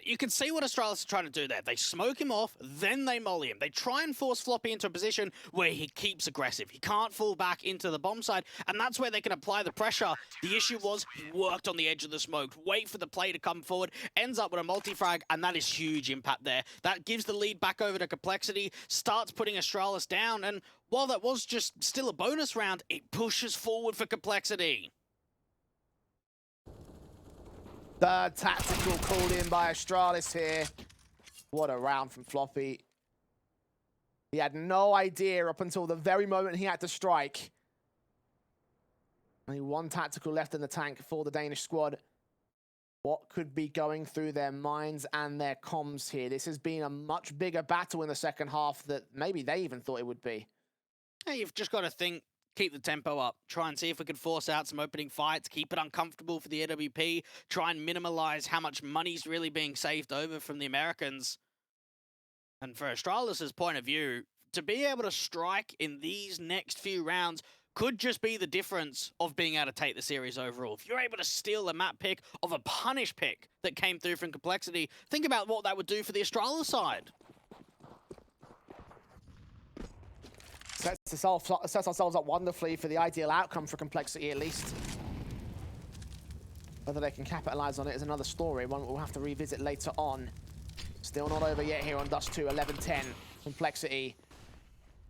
You can see what Astralis are trying to do there. They smoke him off, then they molly him. They try and force Floppy into a position where he keeps aggressive. He can't fall back into the bomb side, and that's where they can apply the pressure. The issue was he worked on the edge of the smoke, wait for the play to come forward, ends up with a multi-frag, and that is huge impact there. That gives the lead back over to Complexity, starts putting Astralis down, and while that was just still a bonus round, it pushes forward for Complexity. Third tactical called in by Astralis here. What a round from Floppy. He had no idea up until the very moment he had to strike. Only 1 tactical left in the tank for the Danish squad. What could be going through their minds and their comms here? This has been a much bigger battle in the second half that maybe they even thought it would be. Yeah, you've just got to think. Keep the tempo up. Try and see if we can force out some opening fights. Keep it uncomfortable for the AWP. Try and minimize how much money's really being saved over from the Americans. And for Astralis' point of view, to be able to strike in these next few rounds could just be the difference of being able to take the series overall. If you're able to steal a map pick of a punish pick that came through from Complexity, think about what that would do for the Astralis side. Sets ourselves up wonderfully for the ideal outcome for Complexity, at least. Whether they can capitalize on it is another story, one we'll have to revisit later on. Still not over yet here on Dust2, 11-10. Complexity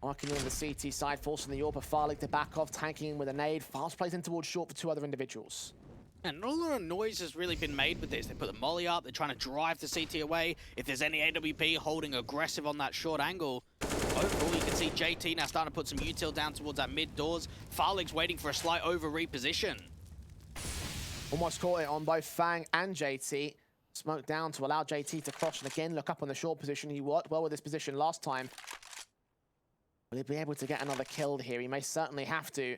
marking in the CT side, forcing the Orpa farlig to back off, tanking in with a nade. Fast plays in towards short for 2 other individuals. And not a lot of noise has really been made with this. They put the molly up, they're trying to drive the CT away. If there's any AWP holding aggressive on that short angle, overall you can see JT now starting to put some util down towards that mid doors. farlig's waiting for a slight over reposition. Almost caught it on both Fang and JT. Smoke down to allow JT to cross, and again look up on the short position. He worked well with this position last time. Will he be able to get another kill here? He may certainly have to.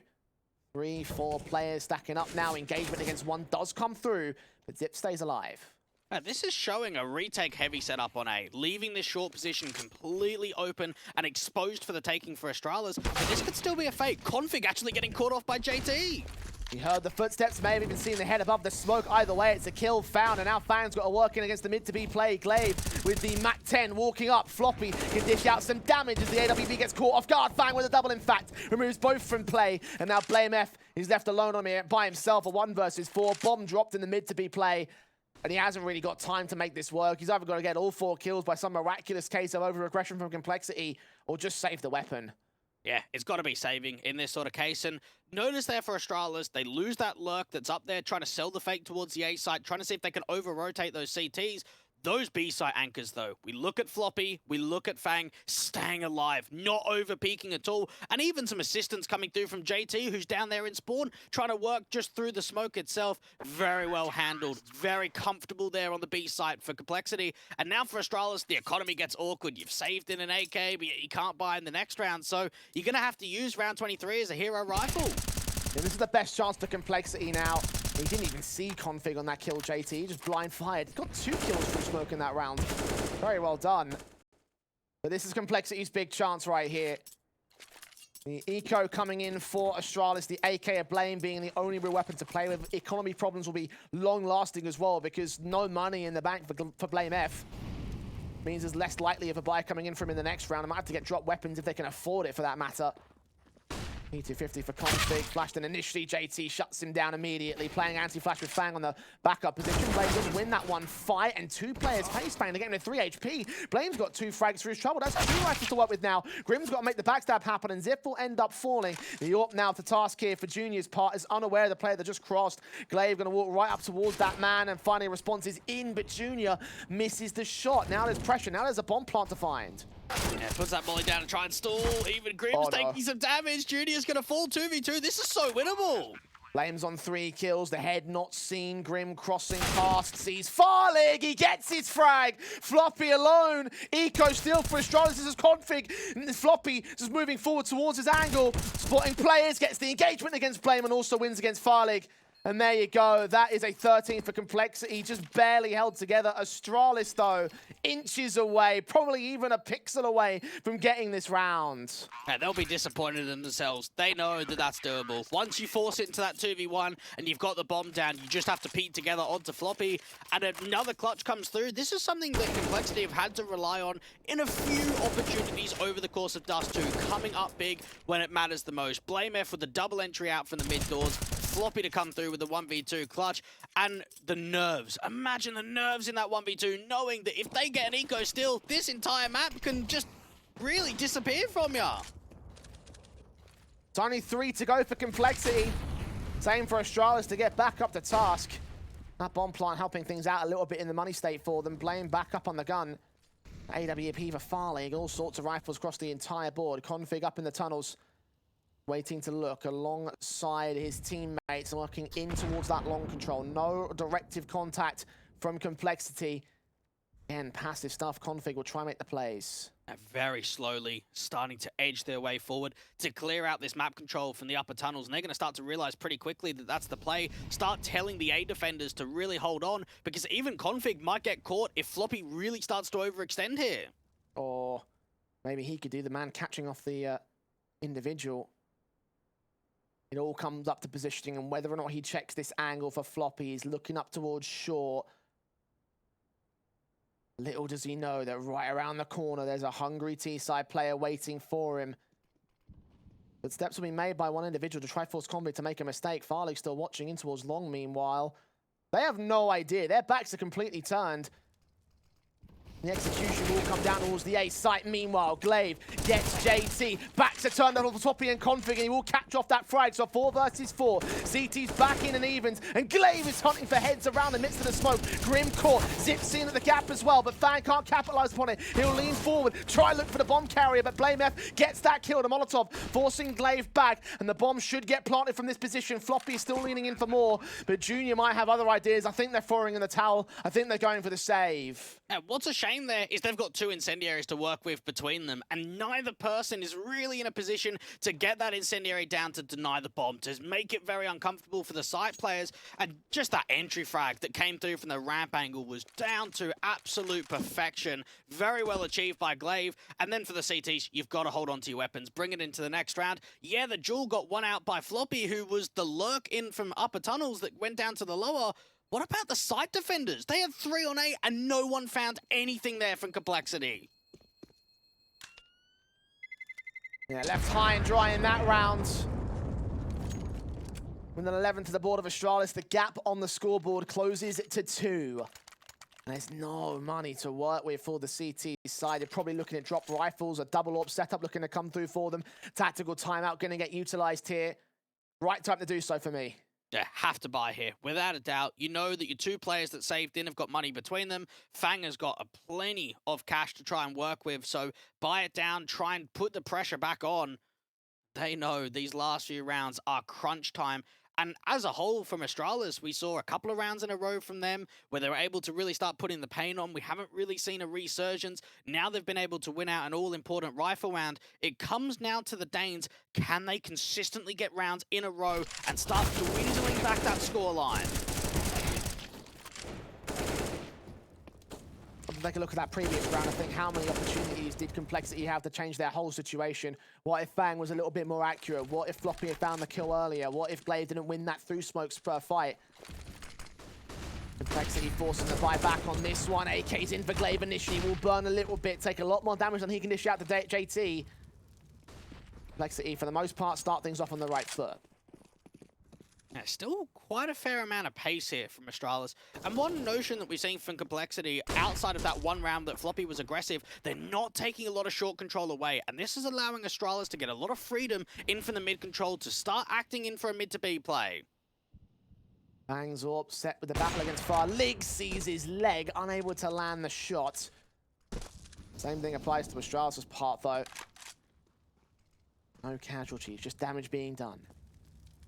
3, 4 players stacking up now. Engagement against 1 does come through, but Zip stays alive. This is showing a retake heavy setup on A, leaving this short position completely open and exposed for the taking for Astralis. But this could still be a fake. Config actually getting caught off by JT. He heard the footsteps, may have even seen the head above the smoke. Either way, it's a kill found, and now Fang's got to work in against the mid-to-be play. Glaive with the MAC-10 walking up. Floppy can dish out some damage as the AWP gets caught off guard. Fang with a double, in fact, removes both from play. And now blameF is left alone on here by himself, a 1 versus 4. Bomb dropped in the mid-to-be play, and he hasn't really got time to make this work. He's either got to get all 4 kills by some miraculous case of over-aggression from Complexity, or just save the weapon. Yeah, it's got to be saving in this sort of case. And notice there for Astralis, they lose that lurk that's up there trying to sell the fake towards the A site, trying to see if they can over-rotate those CTs. Those B site anchors, though, we look at Floppy, we look at Fang, staying alive, not over-peaking at all, and even some assistance coming through from JT, who's down there in spawn, trying to work just through the smoke itself. Very well handled, very comfortable there on the B site for Complexity. And now for Astralis, the economy gets awkward. You've saved in an AK, but you can't buy in the next round, so you're going to have to use round 23 as a hero rifle. Yeah, this is the best chance to Complexity now. He didn't even see config on that kill, JT. He just blind fired. He got 2 kills from smoke in that round. Very well done. But this is Complexity's big chance right here. The eco coming in for Astralis, the AK of Blame being the only real weapon to play with. Economy problems will be long-lasting as well because no money in the bank for blameF. Means there's less likely of a buy coming in from in the next round. They might have to get drop weapons if they can afford it for that matter. E250 for config, flashed in initially, JT shuts him down immediately, playing anti-flash with Fang on the backup position. Blame doesn't win that one fight, and 2 players face Fang, they're getting to 3 HP. Blame's got 2 frags for his trouble, that's 2 rifles to work with now. Grim's got to make the backstab happen, and Zip will end up falling. The AWP now to task here for Junior's part, is unaware of the player that just crossed. Glaive gonna walk right up towards that man, and finally a response is in, but Junior misses the shot. Now there's pressure, now there's a bomb plant to find. Yeah, puts that molly down and try and stall. Even Grim's taking some damage. Junior's going to fall 2v2. This is so winnable. Blame's on 3 kills. The head not seen. Grim crossing past. Sees farlig. He gets his frag. Floppy alone. Eco still for Astralis. This is config. Floppy just moving forward towards his angle. Spotting players. Gets the engagement against Blame and also wins against farlig. And there you go. That is a 13 for Complexity. Just barely held together. Astralis, though, inches away, probably even a pixel away from getting this round. Yeah, they'll be disappointed in themselves. They know that that's doable. Once you force it into that 2v1 and you've got the bomb down, you just have to peek together onto Floppy. And another clutch comes through. This is something that Complexity have had to rely on in a few opportunities over the course of Dust2, coming up big when it matters the most. blameF with the double entry out from the mid doors. Floppy to come through with the 1v2 clutch, and the nerves. Imagine the nerves in that 1v2, knowing that if they get an eco still, this entire map can just really disappear from ya. It's only 3 to go for Complexity. Same for Astralis to get back up to task. That bomb plant helping things out a little bit in the money state for them. Blame back up on the gun. AWP for farlig, all sorts of rifles across the entire board. Config up in the tunnels. Waiting to look alongside his teammates, looking in towards that long control. No directive contact from Complexity. And passive stuff, config will try and make the plays. And very slowly starting to edge their way forward to clear out this map control from the upper tunnels. And they're going to start to realize pretty quickly that that's the play. Start telling the A defenders to really hold on, because even config might get caught if Floppy really starts to overextend here. Or maybe he could do the man catching off the individual. It all comes up to positioning and whether or not he checks this angle for Floppy. He's looking up towards short. Little does he know that right around the corner, there's a hungry T-side player waiting for him. But steps will be made by one individual to try force config to make a mistake. farlig still watching in towards long, meanwhile. They have no idea. Their backs are completely turned. The execution will come down towards the A site. Meanwhile, Glaive gets JT. Backs are turned up on Floppy and config, and he will catch off that frag. So 4 versus 4. CT's back in and evens, and Glaive is hunting for heads around the midst of the smoke. Grim caught. Zip's in at the gap as well, but Fang can't capitalize upon it. He'll lean forward, try look for the bomb carrier, but blameF gets that kill. The Molotov forcing Glaive back, and the bomb should get planted from this position. Floppy is still leaning in for more, but Junior might have other ideas. I think they're throwing in the towel. I think they're going for the save. What's a shame there is they've got 2 incendiaries to work with between them, and neither person is really in a position to get that incendiary down to deny the bomb, to make it very uncomfortable for the site players. And just that entry frag that came through from the ramp angle was down to absolute perfection. Very well achieved by Glaive. And then for the CTs, you've got to hold on to your weapons, bring it into the next round. Yeah, the duel got one out by Floppy, who was the lurk in from upper tunnels that went down to the lower. What about the site defenders? They had 3 on A and no one found anything there from Complexity. Yeah, left high and dry in that round. With an 11 to the board of Astralis, the gap on the scoreboard closes to 2. There's no money to work with for the CT side. They're probably looking at drop rifles, a double AWP setup looking to come through for them. Tactical timeout going to get utilized here. Right time to do so for me. Yeah, have to buy here. Without a doubt, you know that your two players that saved in have got money between them. Fang has got plenty of cash to try and work with, so buy it down, try and put the pressure back on. They know these last few rounds are crunch time. And as a whole, from Astralis, we saw a couple of rounds in a row from them where they were able to really start putting the pain on. We haven't really seen a resurgence. Now they've been able to win out an all-important rifle round. It comes now to the Danes. Can they consistently get rounds in a row and start dwindling back that scoreline? Take a look at that previous round. I think how many opportunities did Complexity have to change their whole situation? What if Fang was a little bit more accurate? What if Floppy had found the kill earlier? What if Glaive didn't win that through smokes per fight? Complexity forcing the buy back on this one. AK's in for Glaive initially. Will burn a little bit, take a lot more damage than he can dish out to JT. Complexity, for the most part, start things off on the right foot. Yeah, still quite a fair amount of pace here from Astralis. And one notion that we've seen from Complexity, outside of that one round that Floppy was aggressive, they're not taking a lot of short control away. And this is allowing Astralis to get a lot of freedom in from the mid control to start acting in for a mid to B play. Fang's AWP set with the battle against farlig, sees his leg, unable to land the shot. Same thing applies to Astralis' part though. No casualties, just damage being done.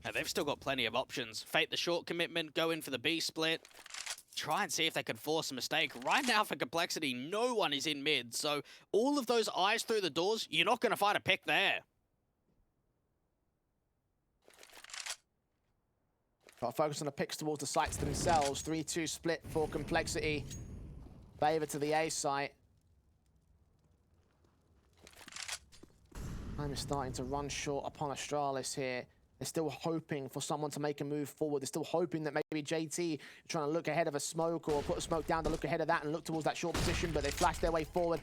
Now, they've still got plenty of options. Fake the short commitment, go in for the B split. Try and see if they can force a mistake. Right now for Complexity, no one is in mid. So all of those eyes through the doors, you're not going to find a pick there. Got to focus on the picks towards the sites themselves. 3-2 split for Complexity. Favor to the A site. Time is starting to run short upon Astralis here. They're still hoping for someone to make a move forward. They're still hoping that maybe JT trying to look ahead of a smoke or put a smoke down to look ahead of that and look towards that short position, but they flash their way forward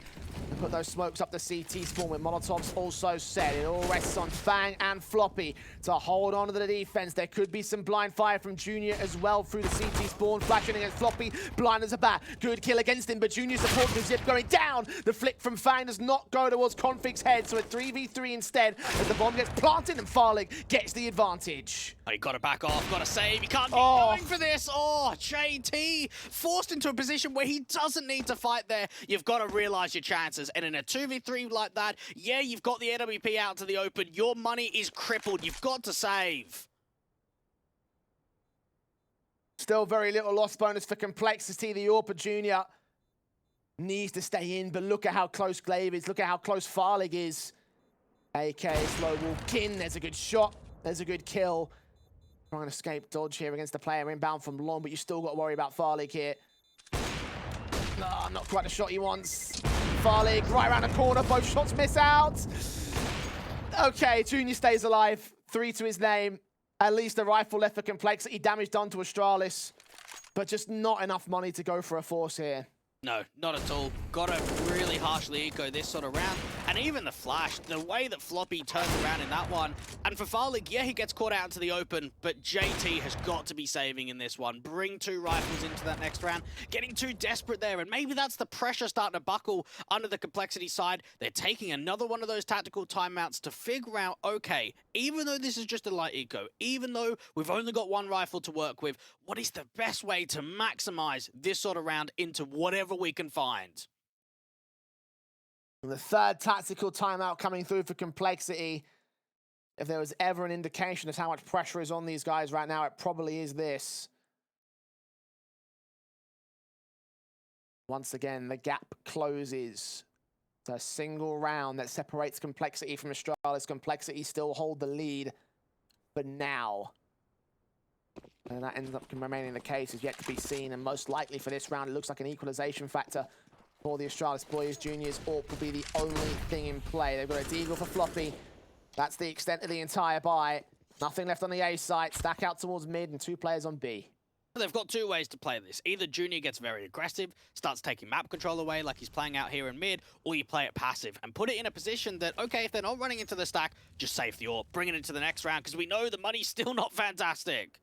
and put those smokes up the CT spawn with Molotovs also set. It all rests on Fang and Floppy to hold on to the defense. There could be some blind fire from Junior as well through the CT spawn. Flashing against Floppy, blind as a bat. Good kill against him, but Junior supporting the zip going down. The flick from Fang does not go towards Config's head, so a 3v3 instead as the bomb gets planted and farlig gets the advantage. Oh, you got to back off, got to save. You can't keep going for this. Oh, JT forced into a position where he doesn't need to fight there. You've got to realize your chances. And in a 2v3 like that, yeah, you've got the AWP out to the open. Your money is crippled. You've got to save. Still very little loss bonus for Complexity. The AWP Junior needs to stay in, but look at how close Glaive is. Look at how close farlig is. AK slow walk in. There's a good shot. There's a good kill. Trying to escape dodge here against the player inbound from long, but you still got to worry about farlig here. No, not quite the shot he wants. farlig right around the corner. Both shots miss out. Okay, Junior stays alive. 3 to his name. At least a rifle left for Complexity. Damage done to Astralis, but just not enough money to go for a force here. No, not at all. Got to really harshly eco this sort of round. And even the flash, the way that Floppy turns around in that one. And for farlig, yeah, he gets caught out into the open, but JT has got to be saving in this one. Bring 2 rifles into that next round. Getting too desperate there, and maybe that's the pressure starting to buckle under the Complexity side. They're taking another one of those tactical timeouts to figure out, okay, even though this is just a light eco, even though we've only got 1 rifle to work with, what is the best way to maximize this sort of round into whatever we can find? And the third tactical timeout coming through for Complexity. If there was ever an indication of how much pressure is on these guys right now, it probably is this. Once again, the gap closes. It's a single round that separates Complexity from Astralis. Complexity still hold the lead for now. And that ends up remaining the case is yet to be seen. And most likely for this round, it looks like an equalization factor for the Astralis boys. Junior's AWP will be the only thing in play. They've got a deagle for Floppy. That's the extent of the entire buy. Nothing left on the A site. Stack out towards mid and 2 players on B. They've got 2 ways to play this. Either Junior gets very aggressive, starts taking map control away like he's playing out here in mid, or you play it passive and put it in a position that, okay, if they're not running into the stack, just save the AWP, bring it into the next round, because we know the money's still not fantastic.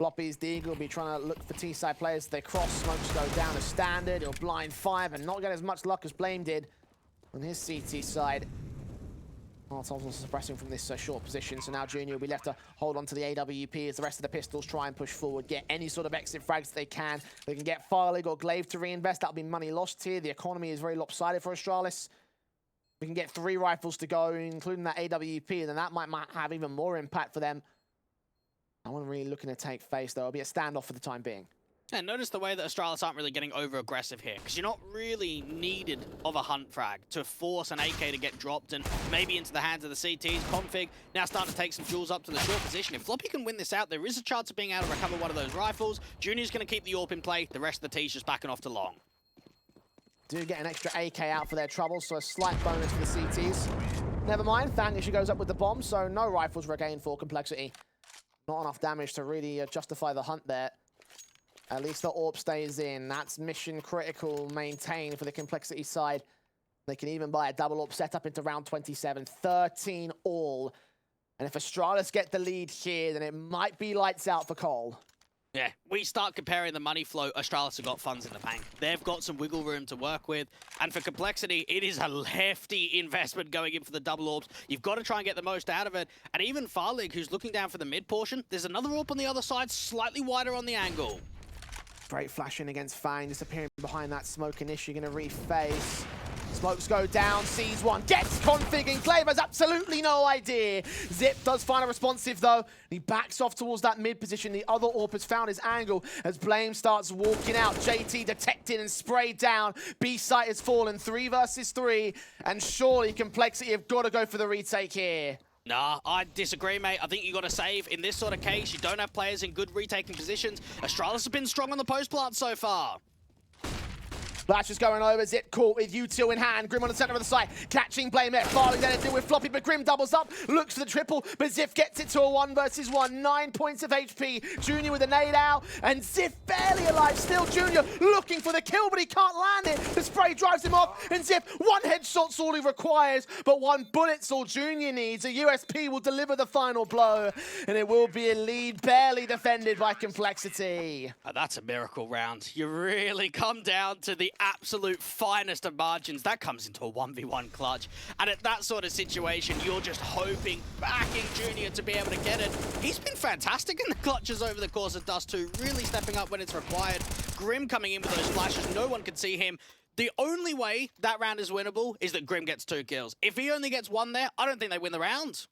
Floppy's Deagle will be trying to look for T-side players. They cross, smokes go down as standard. He'll blind 5 and not get as much luck as Blame did on his CT side. Molotov's also suppressing from this short position, so now Junior will be left to hold on to the AWP as the rest of the Pistols try and push forward, get any sort of exit frags they can. They can get farlig or glaive to reinvest. That'll be money lost here. The economy is very lopsided for Astralis. We can get 3 rifles to go, including that AWP, and then that might have even more impact for them. No one really looking to take face, though. It'll be a standoff for the time being. And notice the way that Astralis aren't really getting over-aggressive here, because you're not really needed of a hunt frag to force an AK to get dropped and maybe into the hands of the CTs. Config now starting to take some jewels up to the short position. If Floppy can win this out, there is a chance of being able to recover one of those rifles. Junior's going to keep the AWP in play. The rest of the T's just backing off to long. Do get an extra AK out for their trouble, so a slight bonus for the CTs. Never mind, Fang issue goes up with the bomb, so no rifles regained for Complexity. Not enough damage to really justify the hunt there. At least the AWP stays in. That's mission critical maintained for the Complexity side. They can even buy a double AWP setup into round 27. 13 all. And if Astralis get the lead here, then it might be lights out for Cole. Yeah, we start comparing the money flow. Astralis have got funds in the bank. They've got some wiggle room to work with. And for Complexity, it is a hefty investment going in for the double AWPs. You've got to try and get the most out of it. And even farlig, who's looking down for the mid portion, there's another AWP on the other side, slightly wider on the angle. Great flash in against Fang, disappearing behind that smoke, and Issue going to reface. Smokes go down, sees one, gets config, and Glaive has absolutely no idea. Zip does find a responsive though. He backs off towards that mid position. The other AWP has found his angle as Blame starts walking out. JT detected and sprayed down. B site has fallen 3 versus 3, and surely Complexity have got to go for the retake here. Nah, I disagree, mate. I think you got to save. In this sort of case, you don't have players in good retaking positions. Astralis has been strong on the post plant so far. Flash is going over, Zip caught with U2 in hand. Grim on the center of the site, catching blameF. farlig then to deal with Floppy, but Grim doubles up, looks for the triple, but Ziff gets it to a 1 versus 1. 9 points of HP. Junior with a nade out, and Ziff barely alive still. Junior looking for the kill, but he can't land it. The spray drives him off, and Ziff, 1 headshot's all he requires, but 1 bullet's all Junior needs. A USP will deliver the final blow, and it will be a lead barely defended by Complexity. That's a miracle round. You really come down to the absolute finest of margins. That comes into a 1v1 clutch. And at that sort of situation, you're just hoping, backing Junior to be able to get it. He's been fantastic in the clutches over the course of Dust2, really stepping up when it's required. Grim coming in with those flashes. No one can see him. The only way that round is winnable is that Grim gets 2 kills. If he only gets 1 there, I don't think they win the round.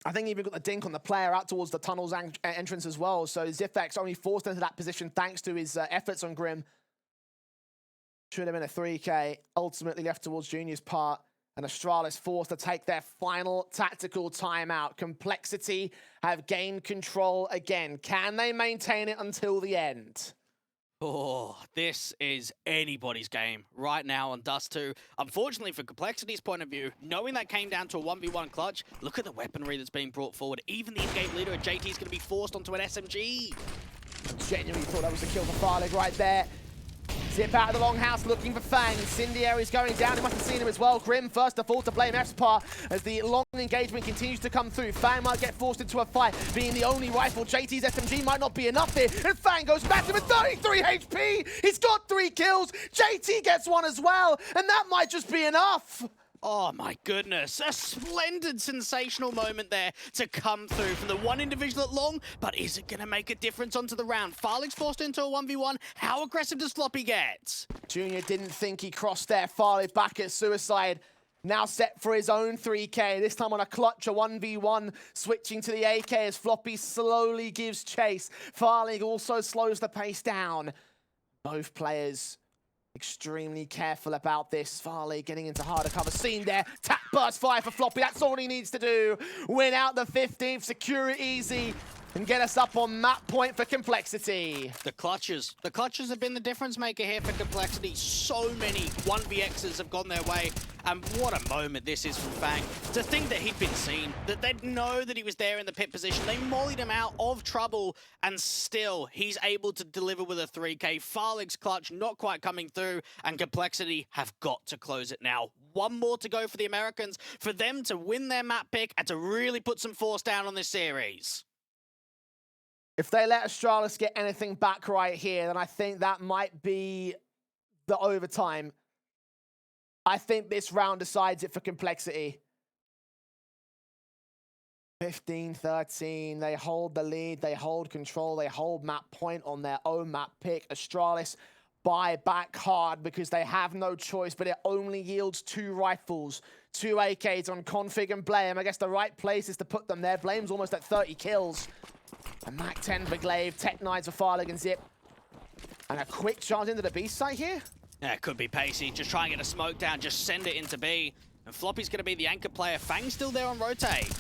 I think he even got the dink on the player out towards the tunnel's entrance as well. So Zifx only forced into that position thanks to his efforts on Grim. Should have been a 3K, ultimately left towards Junior's part, and Astralis forced to take their final tactical timeout. Complexity have gained control again. Can they maintain it until the end? Oh, this is anybody's game right now on Dust2. Unfortunately, for Complexity's point of view, knowing that came down to a 1v1 clutch, look at the weaponry that's being brought forward. Even the in-game leader at JT is going to be forced onto an SMG. Genuinely thought that was the kill for farlig right there. Zip out of the longhouse looking for Fang. Incendiary's going down. He must have seen him as well. Grim first to fall to blameF's part as the long engagement continues to come through. Fang might get forced into a fight, being the only rifle. JT's SMG might not be enough here. And Fang goes back to him with 33 HP. He's got 3 kills. JT gets 1 as well. And that might just be enough. Oh my goodness, a splendid, sensational moment there to come through from the one individual at long, but is it going to make a difference onto the round? farlig's forced into a 1v1. How aggressive does Floppy get? Junior didn't think he crossed there. farlig back at suicide. Now set for his own 3K, this time on a clutch, a 1v1, switching to the AK as Floppy slowly gives chase. farlig also slows the pace down. Both players extremely careful about this. farlig getting into harder cover. Seen there. Tap burst fire for Floppy. That's all he needs to do. Win out the 15th. Secure it easy. And get us up on map point for Complexity. The clutches. The clutches have been the difference maker here for Complexity. So many 1vx's have gone their way. And what a moment this is from Fang. To think that he'd been seen, that they'd know that he was there in the pit position. They mollied him out of trouble, and still he's able to deliver with a 3K. farlig's clutch not quite coming through, and Complexity have got to close it now. 1 more to go for the Americans, for them to win their map pick and to really put some force down on this series. If they let Astralis get anything back right here, then I think that might be the overtime. I think this round decides it for Complexity. 15-13, they hold the lead, they hold control, they hold map point on their own map pick. Astralis buy back hard because they have no choice, but it only yields 2 rifles, 2 AKs on Config and blame. I guess the right place is to put them there. Blame's almost at 30 kills. And Mac 10 for glaive, Tech 9 for farlig and Zip. And a quick charge into the B site here. Yeah, it could be pacey. Just try and get a smoke down, just send it into B. And Floppy's going to be the anchor player. Fang's still there on rotate.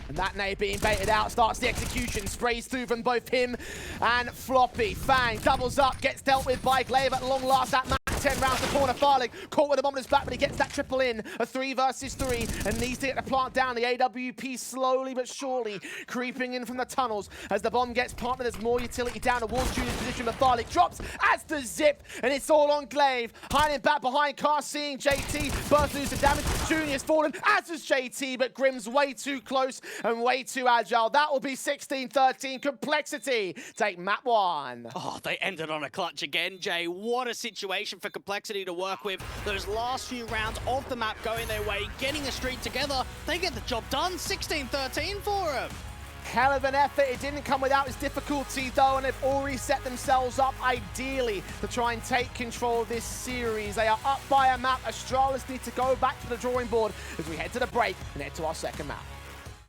And that nade being baited out starts the execution. Sprays through from both him and Floppy. Fang doubles up, gets dealt with by glaive at long last. That Mac 10 rounds the corner. Farlig caught with a bomb in his back, but he gets that triple in. A 3 versus 3 and needs to get the plant down. The AWP slowly but surely creeping in from the tunnels as the bomb gets planted. There's more utility down towards Junior's position, but Farlig drops as the Zip, and it's all on glaive. Hiding back behind car, seeing JT. Both lose the damage. Junior's fallen, as does JT, but Grim's way too close and way too agile. That will be 16-13. Complexity take map 1. Oh, they ended on a clutch again, Jay. What a situation for Complexity to work with. Those last few rounds of the map going their way, getting a streak together. They get the job done. 16-13 for them. Hell of an effort. It didn't come without its difficulty, though, and they've already set themselves up ideally to try and take control of this series. They are up by a map. Astralis need to go back to the drawing board as we head to the break and head to our second map.